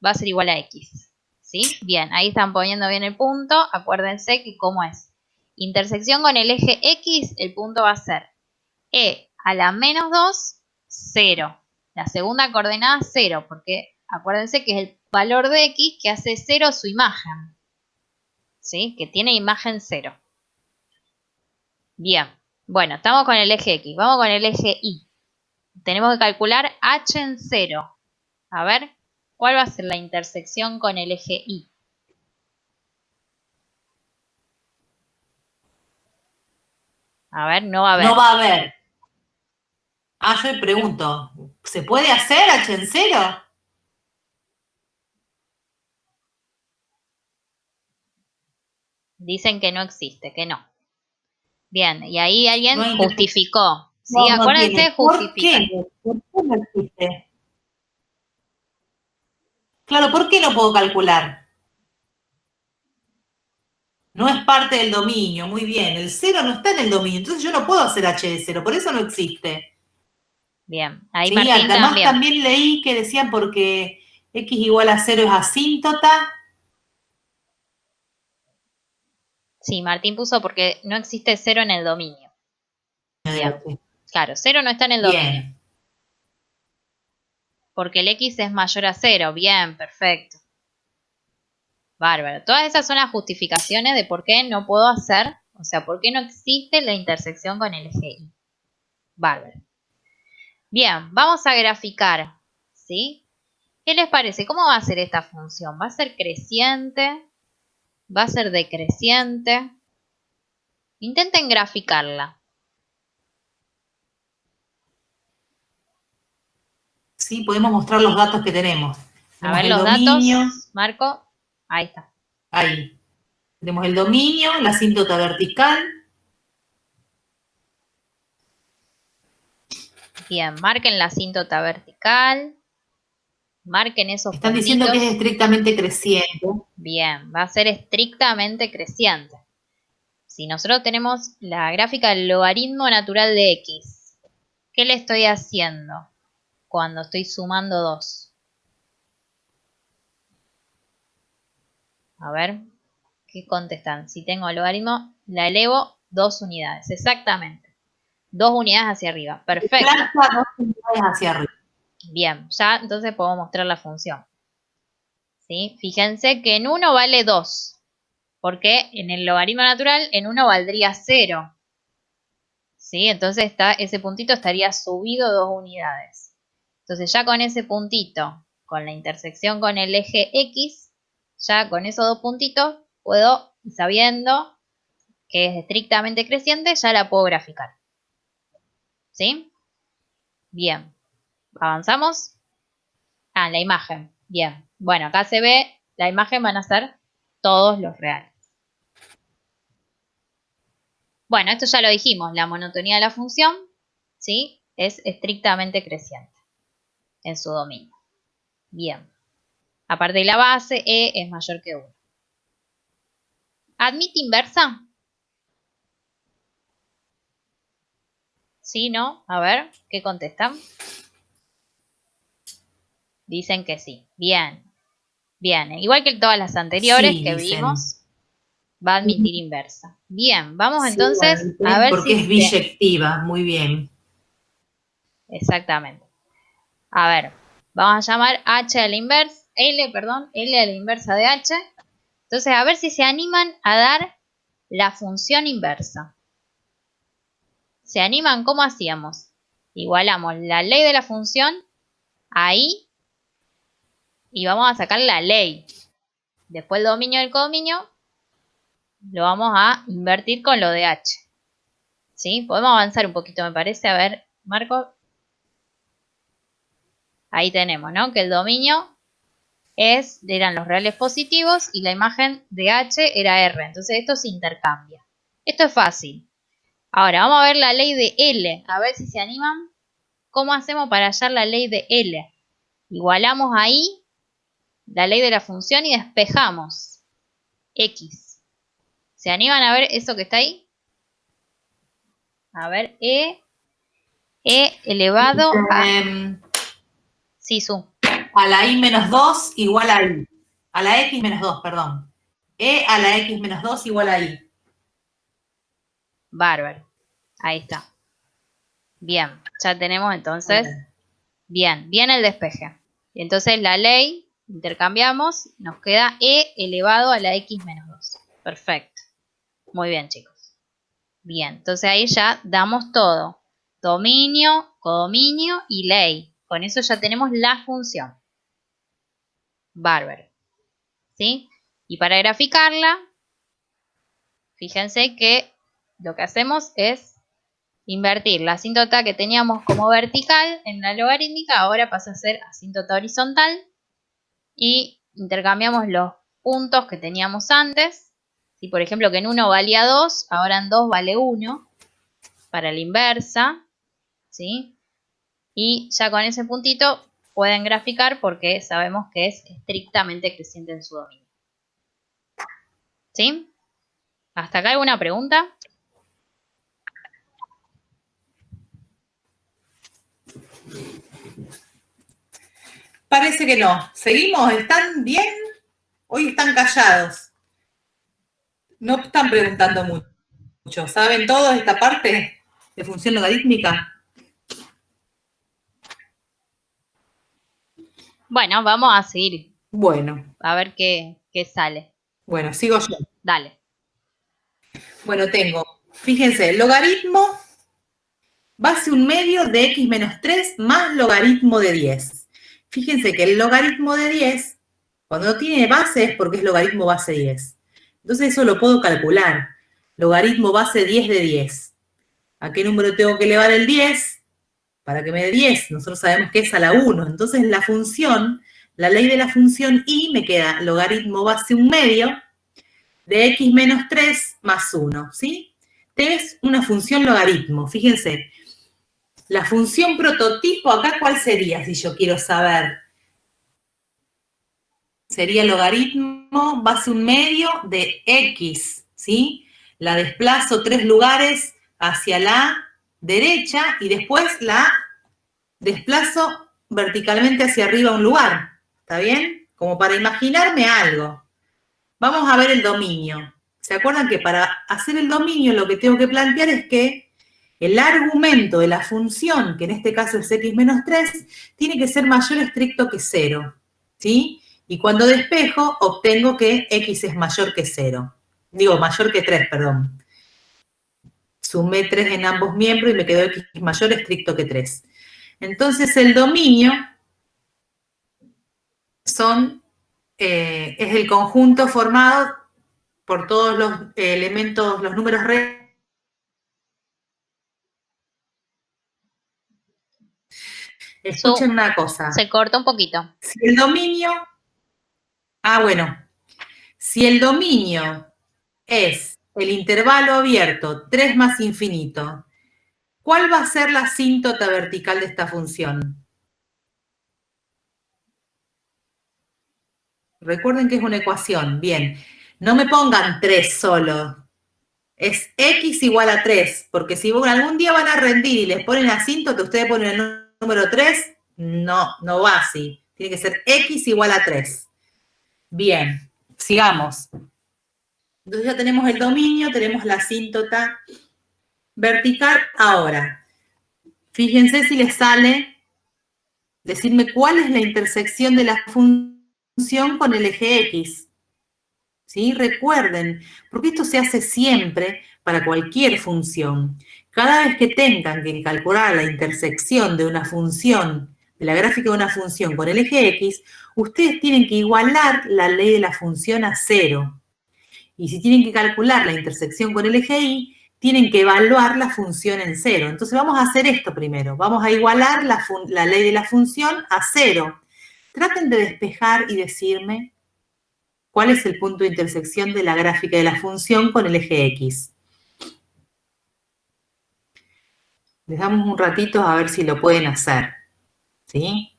va a ser igual a x. ¿Sí? Bien, ahí están poniendo bien el punto. Acuérdense que como es intersección con el eje x, el punto va a ser e a la menos 2, 0. La segunda coordenada, 0, porque acuérdense que es el valor de x que hace 0 su imagen. ¿Sí? Que tiene imagen 0. Bien. Bueno, estamos con el eje x. Vamos con el eje y. Tenemos que calcular h en 0. A ver, ¿cuál va a ser la intersección con el eje y? A ver, no va a haber. No va a haber. Yo pregunto, ¿se puede hacer h en 0? Dicen que no existe, que no. Bien, y ahí alguien No hay justificó. ¿Sí? No, no Acuérdense, tiene. justifican. ¿Por qué no existe? Claro, ¿por qué no puedo calcular? No es parte del dominio, muy bien. El 0 no está en el dominio, entonces yo no puedo hacer h de 0, por eso no existe. Bien, ahí Sí, Martín además también leí que decían porque x igual a 0 es asíntota. Sí, Martín puso porque no existe 0 en el dominio. Bien. Claro, 0 no está en el dominio. Bien. Porque el x es mayor a 0. Bien, perfecto. Bárbaro. Todas esas son las justificaciones de por qué no puedo hacer, o sea, por qué no existe la intersección con el eje y. Bárbaro. Bien, vamos a graficar, ¿sí? ¿Qué les parece? ¿Cómo va a ser esta función? ¿Va a ser creciente? ¿Va a ser decreciente? Intenten graficarla. Sí, podemos mostrar los datos que tenemos. A ver el los dominio. datos, Marco. Ahí está. Ahí. Tenemos el dominio, la asíntota vertical. Bien, marquen la asíntota vertical. Marquen esos Están puntitos. diciendo que es estrictamente creciente. Bien, va a ser estrictamente creciente. Si nosotros tenemos la gráfica del logaritmo natural de x, ¿qué le estoy haciendo cuando estoy sumando 2? A ver, ¿qué contestan? Si tengo el logaritmo, la elevo 2 unidades. Exactamente. 2 unidades hacia arriba. Perfecto. Desplaza 2 unidades hacia arriba. Bien, ya entonces puedo mostrar la función. ¿Sí? Fíjense que en 1 vale 2. Porque en el logaritmo natural, en 1 valdría 0. ¿Sí? Entonces ese puntito estaría subido 2 unidades. Entonces ya con ese puntito, con la intersección con el eje X, ya con esos 2 puntitos, puedo, sabiendo que es estrictamente creciente, ya la puedo graficar. ¿Sí? Bien. ¿Avanzamos? La imagen. Bien. Bueno, acá se ve, la imagen van a ser todos los reales. Bueno, esto ya lo dijimos, la monotonía de la función, ¿sí? Es estrictamente creciente en su dominio. Bien. Aparte de la base, e es mayor que 1. ¿Admite inversa? ¿Sí, no? A ver, ¿qué contestan? Dicen que sí. Bien. Bien. Igual que todas las anteriores Sí, que dicen. vimos, va a admitir inversa. Bien, vamos Sí, entonces a ver porque si es biyectiva, muy bien. Exactamente. A ver, vamos a llamar h a la inversa, L a la inversa de h. Entonces, a ver si se animan a dar la función inversa. ¿Se animan? ¿Cómo hacíamos? Igualamos la ley de la función ahí y vamos a sacar la ley. Después el dominio del codominio lo vamos a invertir con lo de h. ¿Sí? Podemos avanzar un poquito, me parece. A ver, Marco. Ahí tenemos, ¿no? Que el dominio eran los reales positivos y la imagen de h era r. Entonces esto se intercambia. Esto es fácil. Ahora vamos a ver la ley de L. A ver si se animan. ¿cómo hacemos para hallar la ley de L? Igualamos ahí la ley de la función y despejamos X. ¿Se animan a ver eso que está ahí? A ver, E elevado a... Sí, Su. A la I menos 2 igual a I. A la X menos 2, perdón. E a la X menos 2 igual a I. Bárbaro. Ahí está. Bien, ya tenemos entonces, bien el despeje. Y entonces la ley, intercambiamos, nos queda E elevado a la X menos 2. Perfecto. Muy bien, chicos. Bien, entonces ahí ya damos todo. Dominio, codominio y ley. Con eso ya tenemos la función. Bárbaro. ¿Sí? Y para graficarla, fíjense que lo que hacemos es invertir la asíntota que teníamos como vertical en la logarítmica, ahora pasa a ser asíntota horizontal y intercambiamos los puntos que teníamos antes. Si por ejemplo que en 1 valía 2, ahora en 2 vale 1 para la inversa, ¿sí? Y ya con ese puntito pueden graficar porque sabemos que es estrictamente creciente en su dominio. ¿Sí? ¿Hasta acá alguna pregunta? Parece que no. ¿Seguimos? ¿Están bien? Hoy están callados. No están preguntando mucho. ¿Saben todo esta parte de función logarítmica? Bueno, vamos a seguir. Bueno. A ver qué sale. Bueno, sigo yo. Dale. Bueno, tengo, fíjense, logaritmo base 1/2 de x menos 3 más logaritmo de 10. Fíjense que el logaritmo de 10, cuando no tiene base es porque es logaritmo base 10. Entonces eso lo puedo calcular. Logaritmo base 10 de 10. ¿A qué número tengo que elevar el 10? Para que me dé 10. Nosotros sabemos que es a la 1. Entonces la función, la ley de la función y me queda logaritmo base 1/2 de x menos 3 más 1, ¿sí? Es una función logaritmo, fíjense. La función prototipo acá, ¿cuál sería si yo quiero saber? Sería logaritmo base 1/2 de x, ¿sí? La desplazo 3 lugares hacia la derecha y después la desplazo verticalmente hacia arriba un lugar, ¿está bien? Como para imaginarme algo. Vamos a ver el dominio. ¿Se acuerdan que para hacer el dominio lo que tengo que plantear es que el argumento de la función, que en este caso es x menos 3, tiene que ser mayor o estricto que 0, ¿sí? Y cuando despejo, obtengo que x es mayor que 0. Digo, mayor que 3, perdón. Sumé 3 en ambos miembros y me quedó x mayor o estricto que 3. Entonces el dominio es el conjunto formado por todos los elementos, los números reales. Escuchen una cosa. Se corta un poquito. Si el dominio, si el dominio es el intervalo abierto 3 más infinito, ¿cuál va a ser la asíntota vertical de esta función? Recuerden que es una ecuación. Bien, no me pongan 3 solo. Es x igual a 3, porque si algún día van a rendir y les ponen asíntota, ustedes ponen el número 3, no va así. Tiene que ser x igual a 3. Bien, sigamos. Entonces ya tenemos el dominio, tenemos la asíntota vertical. Ahora, fíjense si les sale, decirme cuál es la intersección de la función con el eje x. ¿Sí? Recuerden, porque esto se hace siempre para cualquier función. Cada vez que tengan que calcular la intersección de una función, de la gráfica de una función con el eje x, ustedes tienen que igualar la ley de la función a 0. Y si tienen que calcular la intersección con el eje y, tienen que evaluar la función en 0. Entonces vamos a hacer esto primero. Vamos a igualar la ley de la función a 0. Traten de despejar y decirme cuál es el punto de intersección de la gráfica de la función con el eje x. Les damos un ratito a ver si lo pueden hacer. ¿Sí?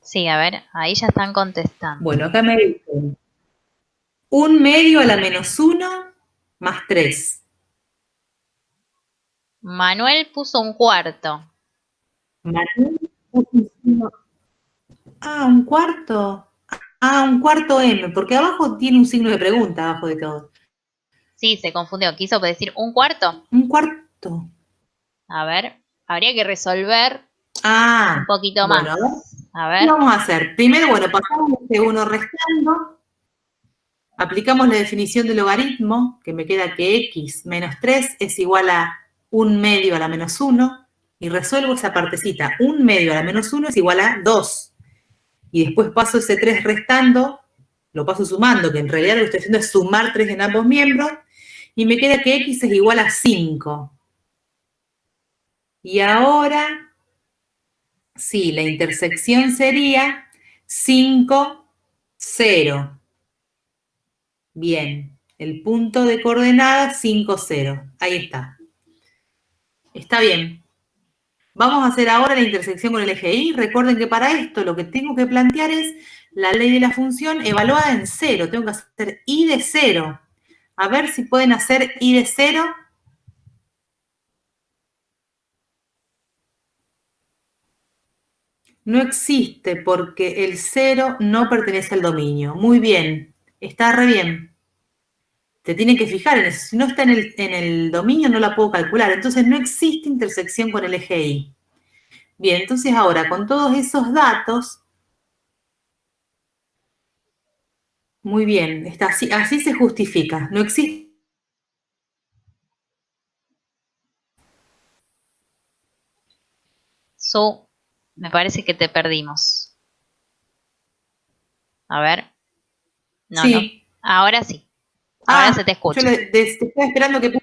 Sí, a ver, ahí ya están contestando. Bueno, acá me dicen 1/2 a la -1 más 3. Manuel puso 1/4. Manuel puso un signo. Ah, 1/4. Ah, 1/4 M, porque abajo tiene un signo de pregunta, abajo de todo. Sí, se confundió. Quiso decir 1/4. 1/4. A ver, habría que resolver Ah, un poquito bueno, más. A ¿qué ver, vamos a hacer? Primero, bueno, pasamos este 1 restando. Aplicamos la definición del logaritmo, que me queda que x menos 3 es igual a 1/2 a la -1, y resuelvo esa partecita. 1/2 a la -1 es igual a 2. Y después paso ese 3 restando, lo paso sumando, que en realidad lo que estoy haciendo es sumar 3 en ambos miembros, y me queda que x es igual a 5. Y ahora, sí, la intersección sería 5, 0. Bien, el punto de coordenadas 5, 0. Ahí está. Está bien. Vamos a hacer ahora la intersección con el eje Y. Recuerden que para esto lo que tengo que plantear es la ley de la función evaluada en 0. Tengo que hacer Y de 0. A ver si pueden hacer Y de 0. No existe porque el 0 no pertenece al dominio. Muy bien. Está re bien. Te tienen que fijar en eso. Si no está en el dominio, no la puedo calcular. Entonces no existe intersección con el eje Y. Bien, entonces ahora con todos esos datos, muy bien, está así se justifica. No existe. Su, me parece que te perdimos. A ver. No, no. Sí. Ahora sí. Ahora se te escucha. Yo estaba esperando que...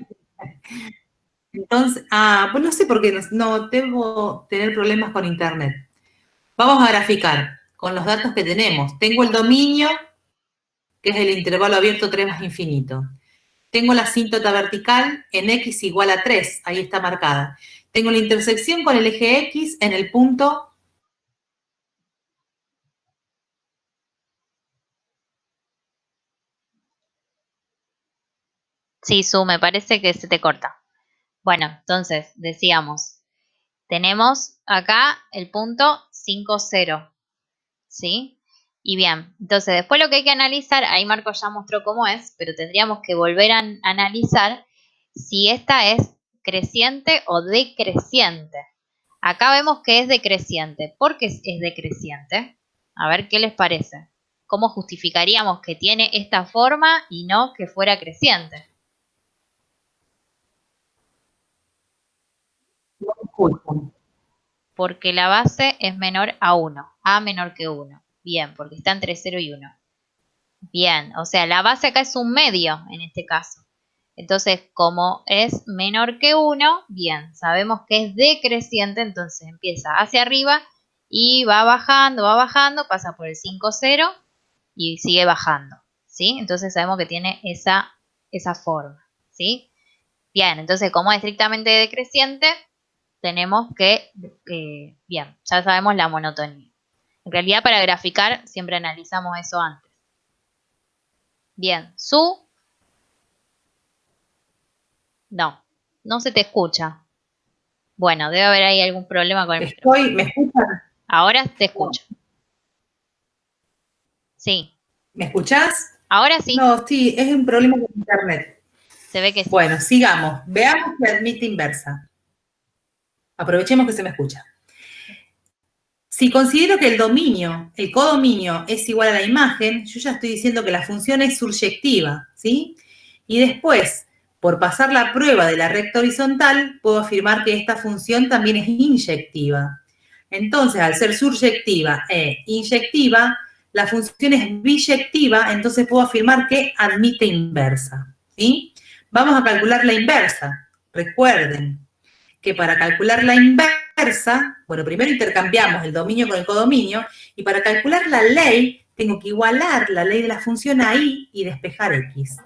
Entonces, pues no sé por qué no debo tener problemas con internet. Vamos a graficar con los datos que tenemos. Tengo el dominio, que es el intervalo abierto 3 más infinito. Tengo la asíntota vertical en x igual a 3, ahí está marcada. Tengo la intersección con el eje x en el punto... Sí, Su, me parece que se te corta. Bueno, entonces, decíamos, tenemos acá el punto 5, 0. ¿Sí? Y bien, entonces después lo que hay que analizar, ahí Marco ya mostró cómo es, pero tendríamos que volver a analizar si esta es creciente o decreciente. Acá vemos que es decreciente. ¿Por qué es decreciente? A ver qué les parece. ¿Cómo justificaríamos que tiene esta forma y no que fuera creciente? Porque la base es menor a 1, a menor que 1. Bien, porque está entre 0 y 1. Bien, o sea, la base acá es un medio en este caso. Entonces, como es menor que 1, bien, sabemos que es decreciente, entonces empieza hacia arriba y va bajando, pasa por el 5, 0 y sigue bajando, ¿sí? Entonces sabemos que tiene esa forma, ¿sí? Bien, entonces como es estrictamente decreciente, tenemos que, bien, ya sabemos la monotonía. En realidad para graficar siempre analizamos eso antes. Bien, Su. No se te escucha. Bueno, debe haber ahí algún problema con el micrófono. ¿Me escuchan? Ahora te escucho. Sí. ¿Me escuchás? Ahora sí. No, sí, es un problema con internet. Se ve que sí. Bueno, sigamos. Veamos si admite inversa. Aprovechemos que se me escucha. Si considero que el dominio, el codominio, es igual a la imagen, yo ya estoy diciendo que la función es surjectiva, ¿sí? Y después, por pasar la prueba de la recta horizontal, puedo afirmar que esta función también es inyectiva. Entonces, al ser surjectiva e inyectiva, la función es biyectiva, entonces puedo afirmar que admite inversa, ¿sí? Vamos a calcular la inversa. Recuerden que para calcular la inversa, bueno, primero intercambiamos el dominio con el codominio, y para calcular la ley, tengo que igualar la ley de la función a y despejar x.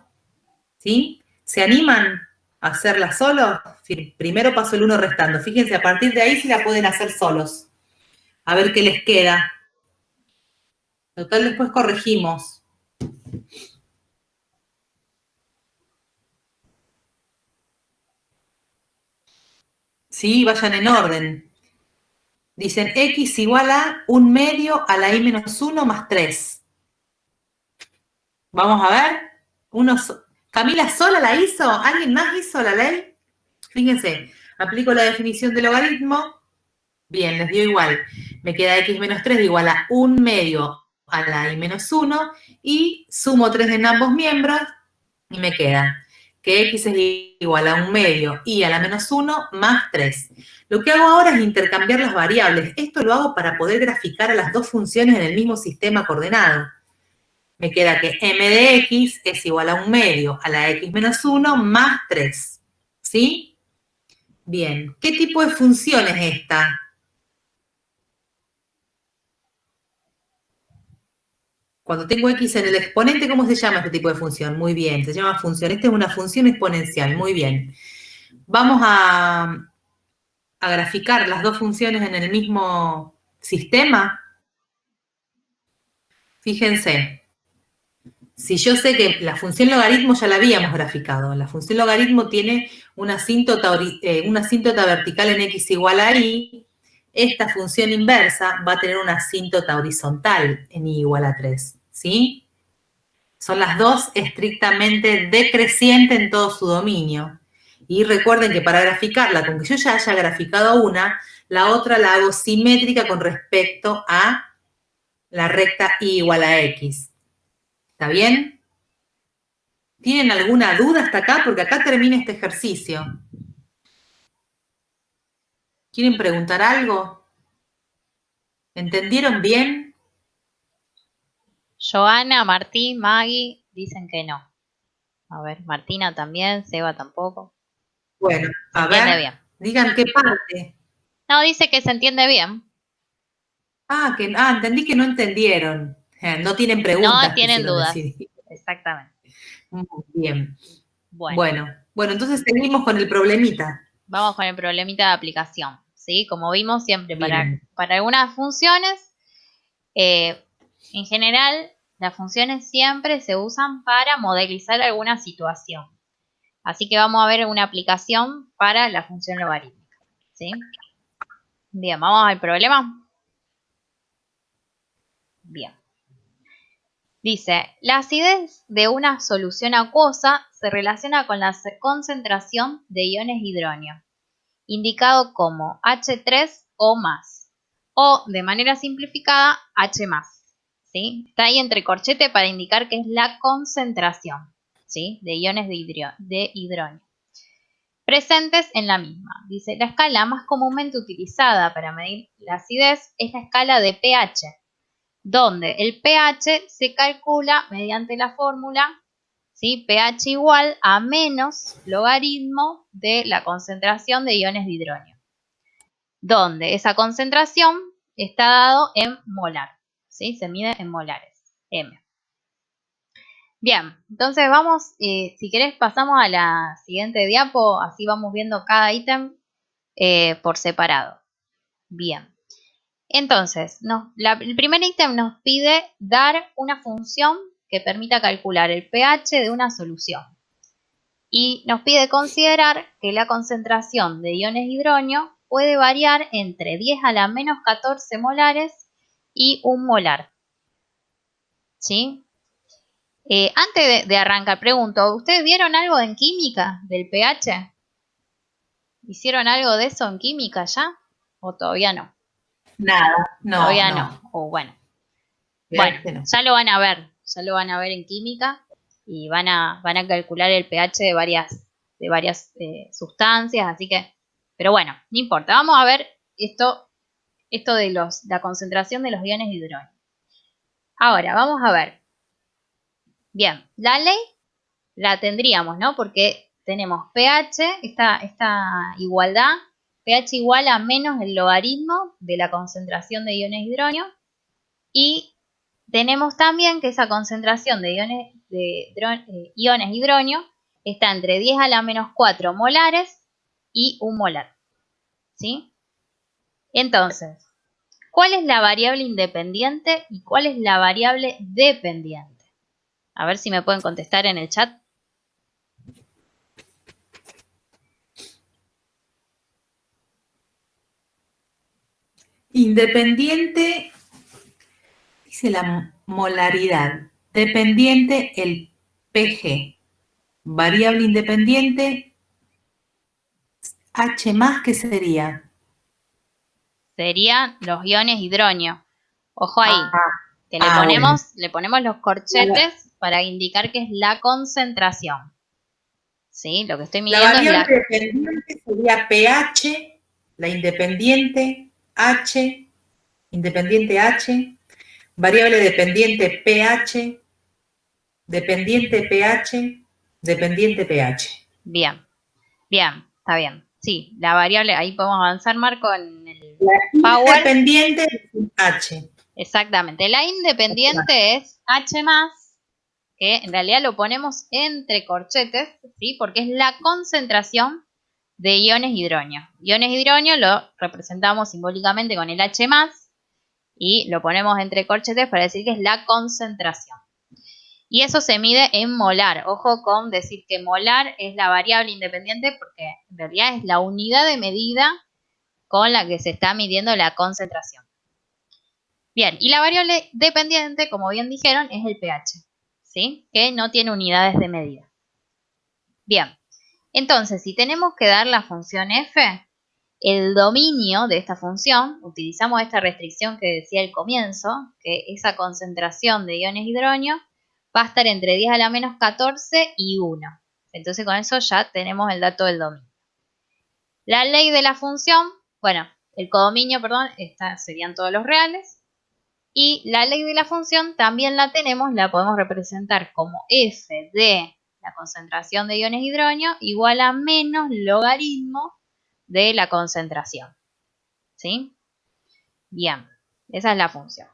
¿Sí? ¿Se animan? hacerla solo? Sí, primero paso el 1 restando. Fíjense, a partir de ahí sí la pueden hacer solos. A ver qué les queda. Total, después corregimos. Sí, vayan en orden. Dicen x igual a 1/2 a la i menos 1 más 3. Vamos a ver. ¿Camila sola la hizo? ¿Alguien más hizo la ley? Fíjense, aplico la definición de logaritmo. Bien, les dio igual. Me queda x menos 3 igual a 1/2 a la i menos 1 y sumo 3 en ambos miembros y me queda que x es igual a 1/2 i a la menos 1 más 3. Lo que hago ahora es intercambiar las variables. Esto lo hago para poder graficar a las dos funciones en el mismo sistema coordenado. Me queda que m de x es igual a 1/2 a la x menos 1 más 3. ¿Sí? Bien. ¿Qué tipo de función es esta? Cuando tengo x en el exponente, ¿cómo se llama este tipo de función? Muy bien, se llama función. Esta es una función exponencial, muy bien. Vamos a graficar las dos funciones en el mismo sistema. Fíjense, si yo sé que la función logaritmo ya la habíamos graficado, la función logaritmo tiene una asíntota vertical en x igual a y, esta función inversa va a tener una asíntota horizontal en y igual a 3, ¿sí? Son las dos estrictamente decrecientes en todo su dominio. Y recuerden que para graficarla, con que yo ya haya graficado una, la otra la hago simétrica con respecto a la recta y igual a x. ¿Está bien? ¿Tienen alguna duda hasta acá? Porque acá termina este ejercicio. ¿Quieren preguntar algo? ¿Entendieron bien? Joana, Martín, Maggie dicen que no. A ver, Martina también, Seba tampoco. Bueno, Se a entiende ver, bien. digan qué parte. No, dice que se entiende bien. Entendí que no entendieron. No tienen preguntas, No tienen quisieron dudas. decir. Exactamente. Muy bien. Bueno, Bueno, entonces seguimos con el problemita. vamos con el problemita de aplicación. ¿Sí? Como vimos siempre, Bien. para algunas funciones, en general, las funciones siempre se usan para modelizar alguna situación. Así que vamos a ver una aplicación para la función logarítmica. ¿Sí? Bien, vamos al problema. Bien. Dice, la acidez de una solución acuosa se relaciona con la concentración de iones hidrógeno, indicado como H3 o más, o de manera simplificada H+. ¿Sí? Está ahí entre corchete para indicar que es la concentración, ¿sí?, de iones de hidrógeno presentes en la misma. Dice, la escala más comúnmente utilizada para medir la acidez es la escala de pH, donde el pH se calcula mediante la fórmula, ¿sí?, pH igual a menos logaritmo de la concentración de iones de hidrógeno, donde esa concentración está dado en molar, ¿sí? Se mide en molares, M. Bien, entonces vamos, si querés pasamos a la siguiente diapo, así vamos viendo cada ítem por separado. Bien. Entonces, el primer ítem nos pide dar una función que permita calcular el pH de una solución. Y nos pide considerar que la concentración de iones hidrógeno puede variar entre 10 a la menos 14 molares y 1 molar. ¿Sí? Antes de arrancar, pregunto, ¿ustedes vieron algo en química del pH? ¿Hicieron algo de eso en química ya? ¿O todavía no? Nada, no, Todavía no. no. O bueno. Bueno, Bueno, ya lo van a ver. Ya lo van a ver en química y van a calcular el pH de varias sustancias, así que, pero bueno, no importa. Vamos a ver esto de la concentración de los iones de hidrógeno. Ahora, vamos a ver. Bien, la ley la tendríamos, ¿no? Porque tenemos pH, esta igualdad, pH igual a menos el logaritmo de la concentración de iones de hidrógeno, y tenemos también que esa concentración de iones de hidrógeno está entre 10 a la menos 4 molares y 1 molar. ¿Sí? Entonces, ¿cuál es la variable independiente y cuál es la variable dependiente? A ver si me pueden contestar en el chat. Independiente, dice la molaridad. Dependiente, el PG. Variable independiente, H más, ¿qué sería? Serían los iones hidronio. Ojo ahí, que Bueno. le ponemos los corchetes para indicar que es la concentración. ¿Sí? Lo que estoy La midiendo es variable la... dependiente sería pH, la independiente H, independiente H, variable dependiente pH, dependiente pH, dependiente pH. Bien, bien, está bien. Sí, la variable, ahí podemos avanzar, Marco, en el La power. independiente es H. Exactamente. La independiente es H más, que en realidad lo ponemos entre corchetes, ¿sí? Porque es la concentración de iones hidronio. Iones hidronio lo representamos simbólicamente con el H más y lo ponemos entre corchetes para decir que es la concentración. Y eso se mide en molar. Ojo con decir que molar es la variable independiente porque en realidad es la unidad de medida con la que se está midiendo la concentración. Bien, y la variable dependiente, como bien dijeron, es el pH, ¿sí? Que no tiene unidades de medida. Bien, entonces si tenemos que dar la función f, el dominio de esta función, utilizamos esta restricción que decía al comienzo, que esa concentración de iones hidronio va a estar entre 10 a la menos 14 y 1. Entonces con eso ya tenemos el dato del dominio. La ley de la función, bueno, el codominio, perdón, serían todos los reales. Y la ley de la función también la tenemos, la podemos representar como f de la concentración de iones hidronio igual a menos logaritmo de la concentración. ¿Sí? Bien, esa es la función.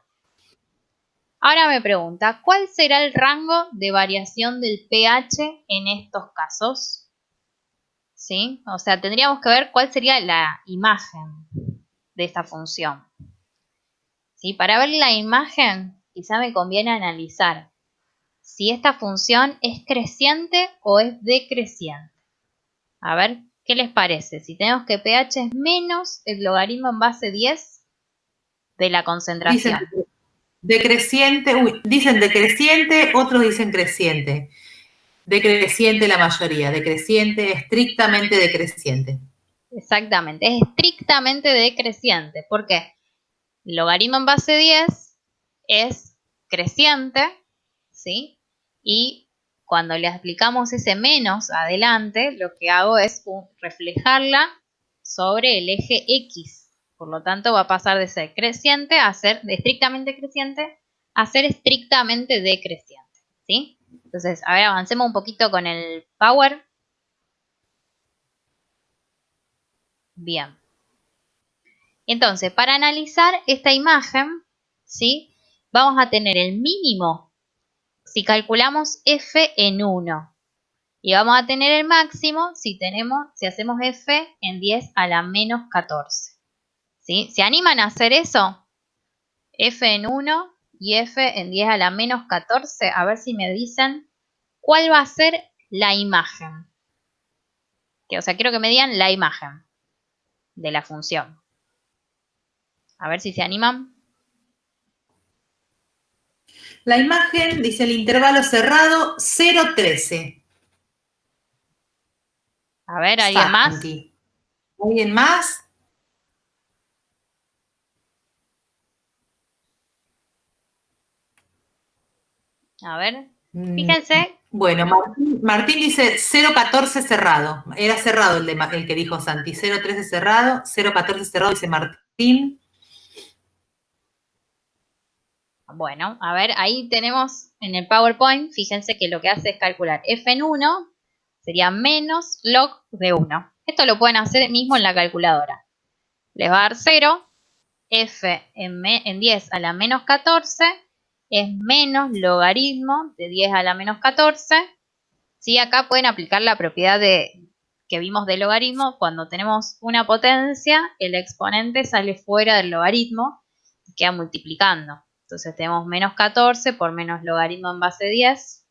Ahora me pregunta, ¿cuál será el rango de variación del pH en estos casos? ¿Sí? O sea, tendríamos que ver cuál sería la imagen de esta función. ¿Sí? Para ver la imagen, quizá me conviene analizar si esta función es creciente o es decreciente. A ver, ¿qué les parece? Si tenemos que pH es menos el logaritmo en base 10 de la concentración. Dicen decreciente, dicen decreciente, otros dicen creciente. Decreciente la mayoría, decreciente, estrictamente decreciente. Exactamente, es estrictamente decreciente. ¿Por qué? El logaritmo en base 10 es creciente, ¿sí? Y cuando le aplicamos ese menos adelante, lo que hago es reflejarla sobre el eje X. Por lo tanto, va a pasar de ser creciente a ser estrictamente creciente a ser estrictamente decreciente, ¿sí? Entonces, a ver, avancemos un poquito con el power. Bien. Entonces, para analizar esta imagen, ¿sí? Vamos a tener el mínimo si calculamos f en 1. Y vamos a tener el máximo si hacemos f en 10 a la menos 14. ¿Sí? ¿Se animan a hacer eso? F en 1 y f en 10 a la menos 14. A ver si me dicen cuál va a ser la imagen. O sea, quiero que me digan la imagen de la función. A ver si se animan. La imagen dice el intervalo cerrado 0,13. A ver, ¿alguien más? ¿Alguien más? A ver, fíjense. Bueno, Martín dice 0,14 cerrado. Era cerrado el que dijo Santi. 0,13 cerrado, 0,14 cerrado, dice Martín. Bueno, a ver, ahí tenemos en el PowerPoint, fíjense que lo que hace es calcular f en 1 sería menos log de 1. Esto lo pueden hacer mismo en la calculadora. Les va a dar 0, f en 10 a la menos 14 es menos logaritmo de 10 a la menos 14 ¿Sí? Acá pueden aplicar la propiedad que vimos del logaritmo. Cuando tenemos una potencia, el exponente sale fuera del logaritmo y queda multiplicando. Entonces tenemos menos 14 por menos logaritmo en base 10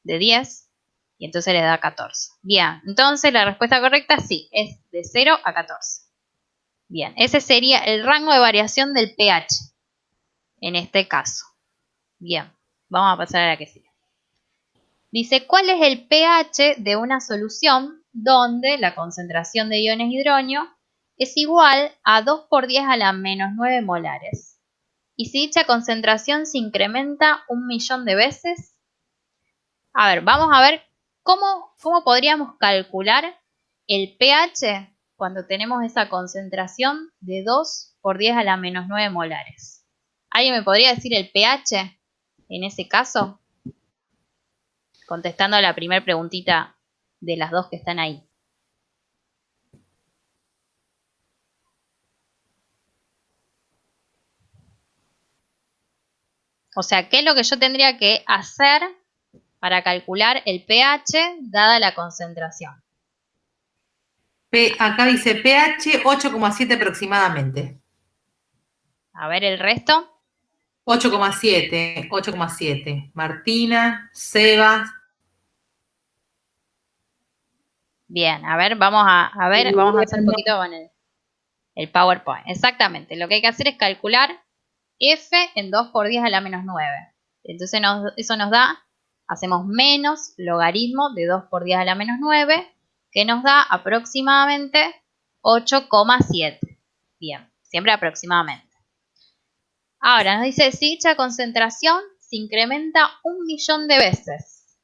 de 10 y entonces le da 14. Bien, entonces la respuesta correcta sí, es de 0 a 14. Bien, ese sería el rango de variación del pH en este caso. Bien, vamos a pasar a la que sigue. Dice, ¿cuál es el pH de una solución donde la concentración de iones hidronio es igual a 2 por 10 a la menos 9 molares? Y si dicha concentración se incrementa 1.000.000 de veces. A ver, vamos a ver cómo podríamos calcular el pH cuando tenemos esa concentración de 2 por 10 a la menos 9 molares. ¿Alguien me podría decir el pH en ese caso? Contestando a la primera preguntita de las dos que están ahí. O sea, ¿qué es lo que yo tendría que hacer para calcular el pH dada la concentración? Acá dice pH 8,7 aproximadamente. A ver el resto. 8,7, 8,7. Martina, Sebas. Bien, a ver, vamos a avanzar un poquito con el PowerPoint. Exactamente, lo que hay que hacer es calcular F en 2 por 10 a la menos 9. Entonces eso nos da, hacemos menos logaritmo de 2 por 10 a la menos 9, que nos da aproximadamente 8,7. Bien, siempre aproximadamente. Ahora nos dice, si dicha concentración se incrementa 1.000.000 de veces.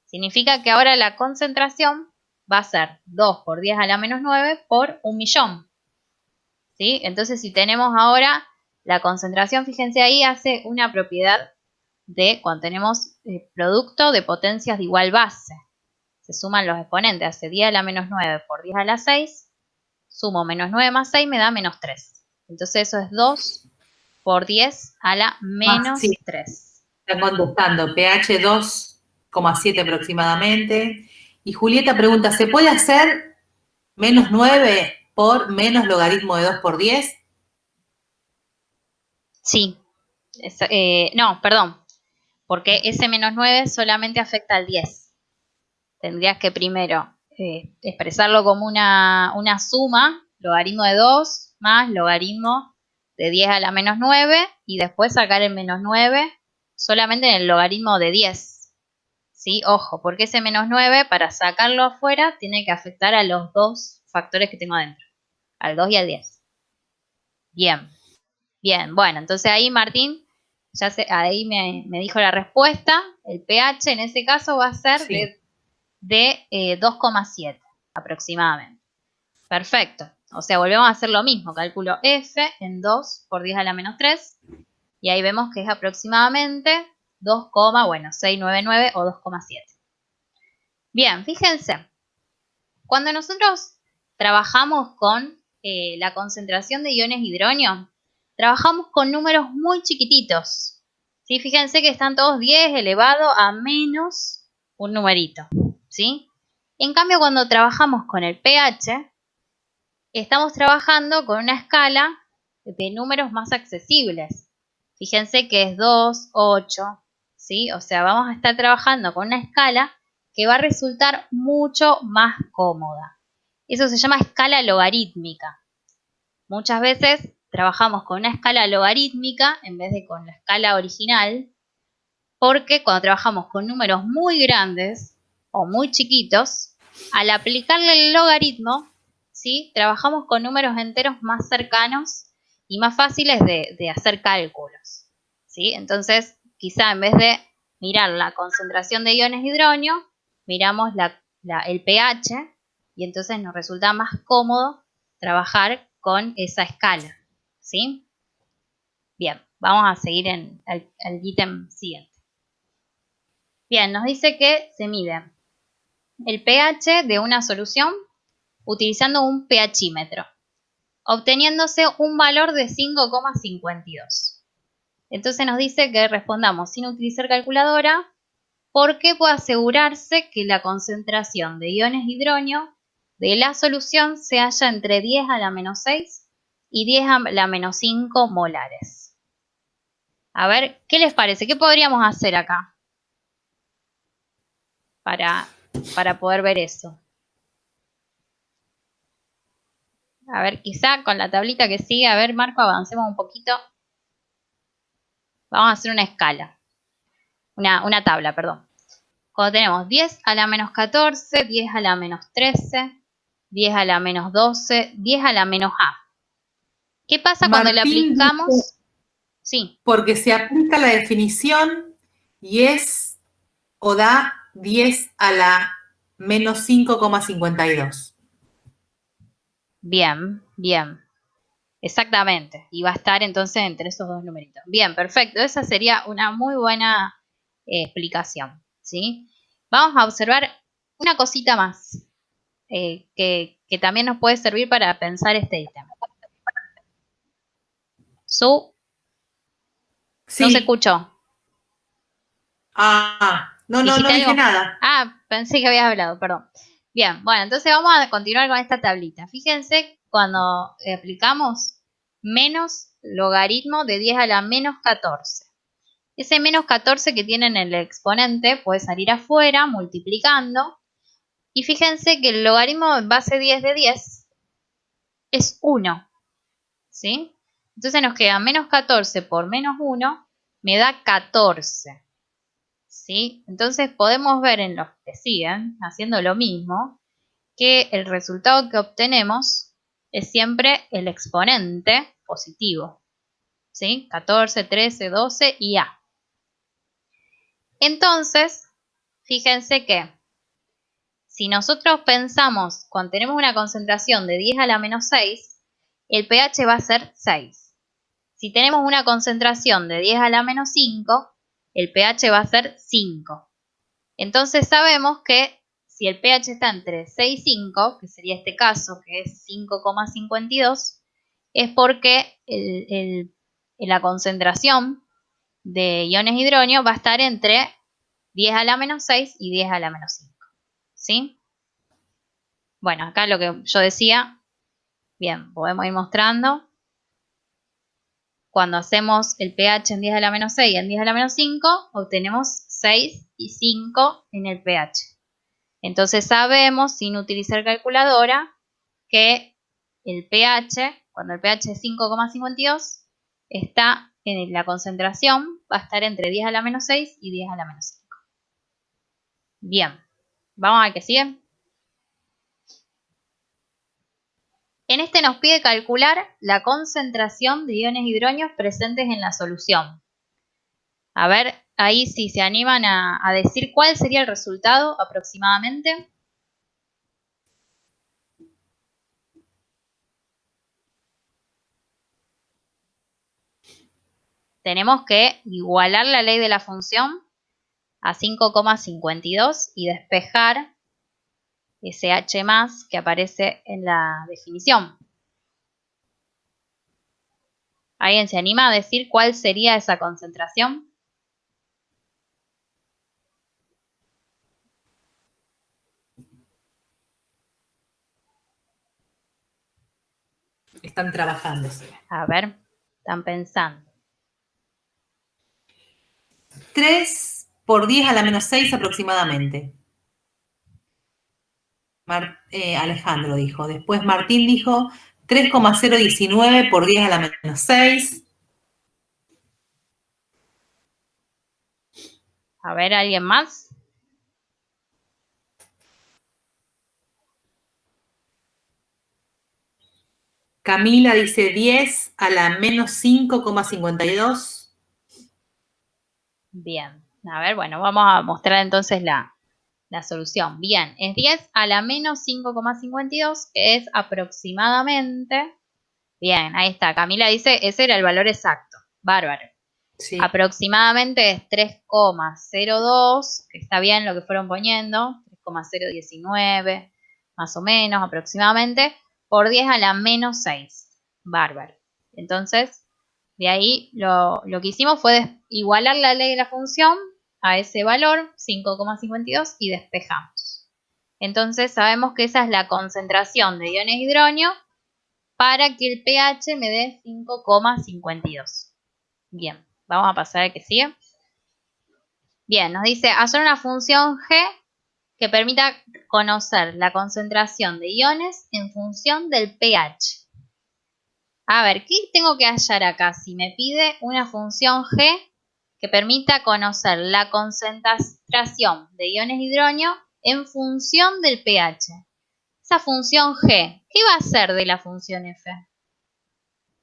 Significa que ahora la concentración va a ser 2 por 10 a la menos 9 por 1.000.000. ¿Sí? Entonces, si tenemos ahora la concentración, fíjense ahí, hace una propiedad de cuando tenemos producto de potencias de igual base. Se suman los exponentes, hace 10 a la menos 9 por 10 a la 6, sumo menos 9 más 6 me da menos 3. Entonces eso es 2 por 10 a la menos Sí, 3. están contestando, pH 2,7 aproximadamente. Y Julieta pregunta, ¿se puede hacer menos 9 por menos logaritmo de 2 por 10? Sí. No, perdón. Porque ese menos 9 solamente afecta al 10. Tendrías que primero expresarlo como una suma, logaritmo de 2 más logaritmo de 10 a la menos 9 y después sacar el menos 9 solamente en el logaritmo de 10. ¿Sí? Ojo, porque ese menos 9 para sacarlo afuera tiene que afectar a los dos factores que tengo adentro, al 2 y al 10. Bien, bien, bueno, entonces ahí Martín ahí me dijo la respuesta. El pH en ese caso va a ser Sí. de 2,7 aproximadamente. Perfecto. O sea, volvemos a hacer lo mismo. Calculo F en 2 por 10 a la menos 3. Y ahí vemos que es aproximadamente 2,699 o 2,7. Bien, fíjense. Cuando nosotros trabajamos con la concentración de iones hidronio, trabajamos con números muy chiquititos. ¿Sí? Fíjense que están todos 10 elevado a menos un numerito. ¿Sí? En cambio, cuando trabajamos con el pH, estamos trabajando con una escala de números más accesibles. Fíjense que es 2, 8, ¿sí? O sea, vamos a estar trabajando con una escala que va a resultar mucho más cómoda. Eso se llama escala logarítmica. Muchas veces trabajamos con una escala logarítmica en vez de con la escala original, porque cuando trabajamos con números muy grandes o muy chiquitos, al aplicarle el logaritmo, ¿sí? Trabajamos con números enteros más cercanos y más fáciles de hacer cálculos. ¿Sí? Entonces, quizá en vez de mirar la concentración de iones hidronio, miramos el pH y entonces nos resulta más cómodo trabajar con esa escala. ¿Sí? Bien, vamos a seguir en el ítem siguiente. Bien, nos dice que se mide el pH de una solución utilizando un pHímetro, obteniéndose un valor de 5,52. Entonces nos dice que respondamos sin utilizar calculadora porque puede asegurarse que la concentración de iones hidronio de la solución se halla entre 10 a la menos 6 y 10 a la menos 5 molares. A ver, ¿qué les parece? ¿Qué podríamos hacer acá para poder ver eso? A ver, quizá con la tablita que sigue, a ver, Marco, avancemos un poquito. Vamos a hacer una escala, una tabla, perdón. Cuando tenemos 10 a la menos 14, 10 a la menos 13, 10 a la menos 12, 10 a la menos A. ¿Qué pasa cuando le Martín dice, aplicamos? Sí, porque se aplica la definición y es o da 10 a la menos 5,52. bien, bien. Exactamente. Y va a estar entonces entre esos dos numeritos. Bien, perfecto. Esa sería una muy buena explicación, ¿sí? Vamos a observar una cosita más que también nos puede servir para pensar este ítem. Su, Sí. no se escuchó. No ¿Dijiste dije algo? nada. Ah, pensé que habías hablado, perdón. Bien, bueno, entonces vamos a continuar con esta tablita. Fíjense cuando aplicamos menos logaritmo de 10 a la menos 14. Ese menos 14 que tienen en el exponente puede salir afuera multiplicando. Y fíjense que el logaritmo en base 10 de 10 es 1. ¿Sí? Entonces nos queda menos 14 por menos 1 me da 14. ¿Sí? Entonces podemos ver en los que siguen, haciendo lo mismo, que el resultado que obtenemos es siempre el exponente positivo. ¿Sí? 14, 13, 12 y A. Entonces, fíjense que si nosotros pensamos cuando tenemos una concentración de 10 a la menos 6, el pH va a ser 6. Si tenemos una concentración de 10 a la menos 5, el pH va a ser 5. Entonces sabemos que si el pH está entre 6 y 5, que sería este caso, que es 5,52, es porque la concentración de iones hidronio va a estar entre 10 a la menos 6 y 10 a la menos 5. ¿Sí? Bueno, acá lo que yo decía, bien, podemos ir mostrando. Cuando hacemos el pH en 10 a la menos 6 y en 10 a la menos 5, obtenemos 6 y 5 en el pH. Entonces sabemos, sin utilizar calculadora, que el pH, cuando el pH es 5,52, está en la concentración, va a estar entre 10 a la menos 6 y 10 a la menos 5. Bien, vamos a ver qué sigue. En este nos pide calcular la concentración de iones hidronios presentes en la solución. A ver, ahí si se animan a decir cuál sería el resultado aproximadamente. Tenemos que igualar la ley de la función a 5,52 y despejar ese H más que aparece en la definición. ¿Alguien se anima a decir cuál sería esa concentración? Están trabajando. A ver, están pensando. 3 por 10 a la menos 6 aproximadamente. Alejandro dijo. Después Martín dijo 3,019 por 10 a la menos 6. A ver, ¿alguien más? Camila dice 10 a la menos 5,52. Bien. A ver, bueno, vamos a mostrar entonces la solución. Bien, es 10 a la menos 5,52, que es aproximadamente. Bien, ahí está. Camila dice, ese era el valor exacto. Bárbaro. Sí. Aproximadamente es 3,02, que está bien lo que fueron poniendo, 3,019, más o menos, aproximadamente, por 10 a la menos 6. Bárbaro. Entonces, de ahí lo que hicimos fue igualar la ley de la función a ese valor, 5,52, y despejamos. Entonces sabemos que esa es la concentración de iones de hidronio para que el pH me dé 5,52. Bien, vamos a pasar al que sigue. Bien, nos dice hacer una función G que permita conocer la concentración de iones en función del pH. A ver, ¿qué tengo que hallar acá? Si me pide una función G que permita conocer la concentración de iones de hidronio en función del pH. Esa función G, ¿qué va a hacer de la función F?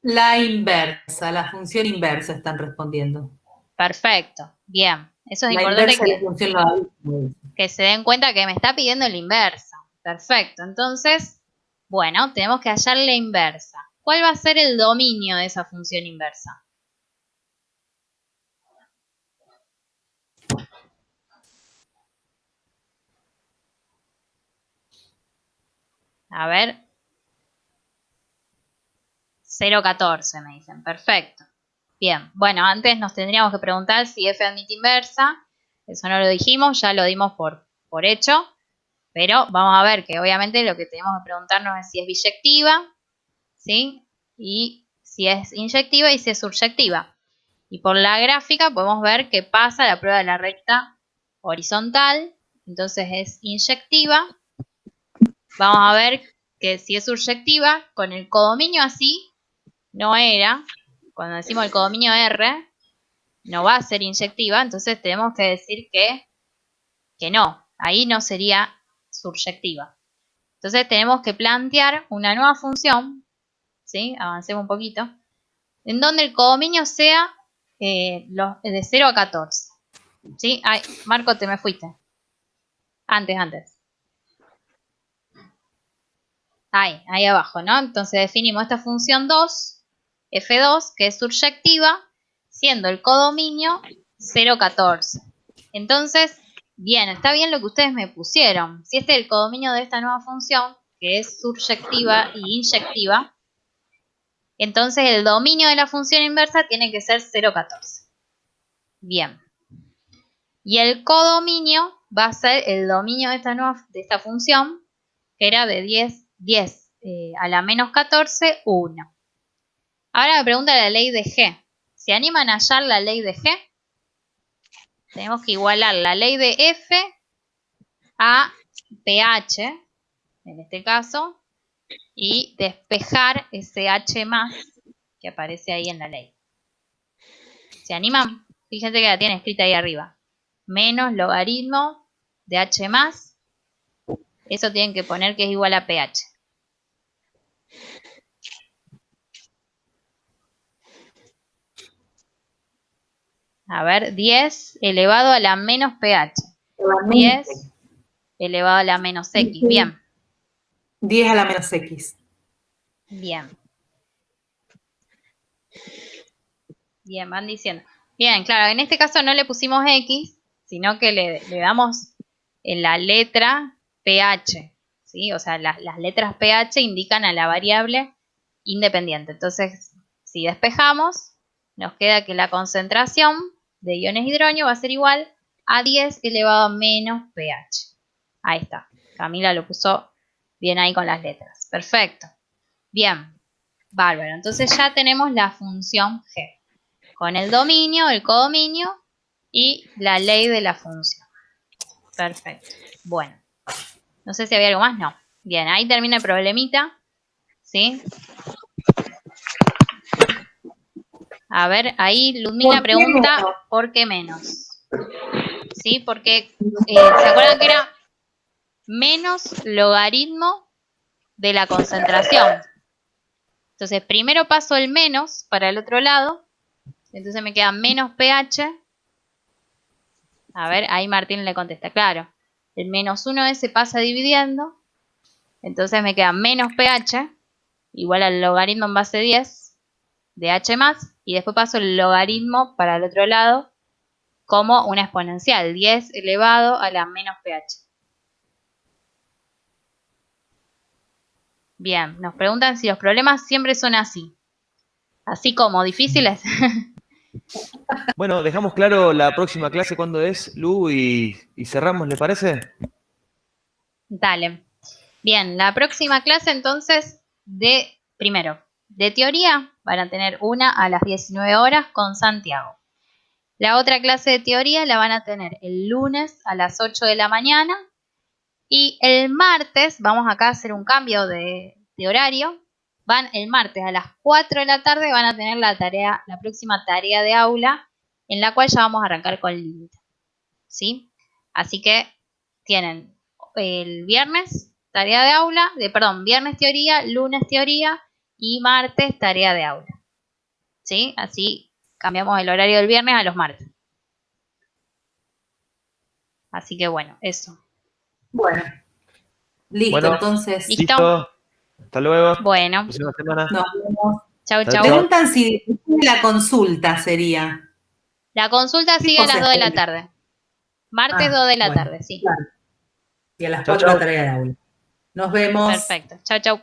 La inversa, la función inversa están respondiendo. Perfecto, bien. Eso es La importante inversa de la función logarítmica. que se den cuenta que me está pidiendo la inversa. Perfecto, entonces, bueno, tenemos que hallar la inversa. ¿Cuál va a ser el dominio de esa función inversa? A ver, 0,14 me dicen, perfecto. Bien, bueno, antes nos tendríamos que preguntar si f admite inversa. Eso no lo dijimos, ya lo dimos por hecho. Pero vamos a ver que obviamente lo que tenemos que preguntarnos es si es biyectiva, ¿sí? Y si es inyectiva y si es suryectiva. Y por la gráfica podemos ver que pasa la prueba de la recta horizontal. Entonces es inyectiva. Vamos a ver que si es suryectiva, con el codominio así no era. Cuando decimos el codominio R, no va a ser inyectiva. Entonces tenemos que decir que no. Ahí no sería suryectiva. Entonces tenemos que plantear una nueva función, ¿sí? Avancemos un poquito, en donde el codominio sea de 0 a 14. ¿Sí? Ay, Marco, te me fuiste. Antes. Ahí abajo, ¿no? Entonces definimos esta función 2, f2, que es suryectiva, siendo el codominio 0, 14. Entonces, bien, está bien lo que ustedes me pusieron. Si este es el codominio de esta nueva función, que es suryectiva y inyectiva, entonces el dominio de la función inversa tiene que ser 0, 14. Bien. Y el codominio va a ser el dominio de esta función, que era de 10 a la menos 14, 1. Ahora me pregunta la ley de G. ¿Se animan a hallar la ley de G? Tenemos que igualar la ley de F a pH, en este caso, y despejar ese H más que aparece ahí en la ley. ¿Se animan? Fíjense que la tienen escrita ahí arriba. Menos logaritmo de H más. Eso tienen que poner que es igual a pH. A ver, 10 elevado a la menos pH. 10 elevado a la menos X. Bien. 10 a la menos X. Bien. Bien, van diciendo. Bien, claro, en este caso no le pusimos X, sino que le damos en la letra pH. ¿Sí? O sea, las letras pH indican a la variable independiente. Entonces, si despejamos, nos queda que la concentración de iones de hidronio va a ser igual a 10 elevado a menos pH. Ahí está. Camila lo puso bien ahí con las letras. Perfecto. Bien. Bárbaro. Entonces ya tenemos la función G. Con el dominio, el codominio y la ley de la función. Perfecto. Bueno. No sé si había algo más. No. Bien, ahí termina el problemita. ¿Sí? A ver, ahí Ludmila pregunta ¿por qué menos? ¿Sí? Porque ¿se acuerdan que era menos logaritmo de la concentración? Entonces primero paso el menos para el otro lado. Entonces me queda menos pH. A ver, ahí Martín le contesta, claro. El menos 1 se pasa dividiendo. Entonces me queda menos pH igual al logaritmo en base 10 de H más. Y después paso el logaritmo para el otro lado como una exponencial. 10 elevado a la menos pH. Bien, nos preguntan si los problemas siempre son así. Así como difíciles. Bueno, dejamos claro la próxima clase cuándo es, Lu, y cerramos, ¿le parece? Dale. Bien, la próxima clase entonces primero, de teoría van a tener una a las 19 horas con Santiago. La otra clase de teoría la van a tener el lunes a las 8 de la mañana y el martes, vamos acá a hacer un cambio de horario, el martes a las 4 de la tarde van a tener la próxima tarea de aula en la cual ya vamos a arrancar con límite. ¿Sí? Así que tienen el viernes tarea de aula, viernes teoría, lunes teoría y martes tarea de aula. ¿Sí? Así cambiamos el horario del viernes a los martes. Así que bueno, eso. Bueno, listo, Bueno, entonces. listo. Hasta luego. Bueno, Próxima semana. Nos vemos. chau, Chau, chau. chau. Preguntan si la consulta sería. La consulta sigue a las 2 de la tarde. Martes 2 de la bueno, tarde, sí. claro. Y a las Chau, 4 la chau. tarea de aula. Nos vemos. Perfecto. Chau, chau.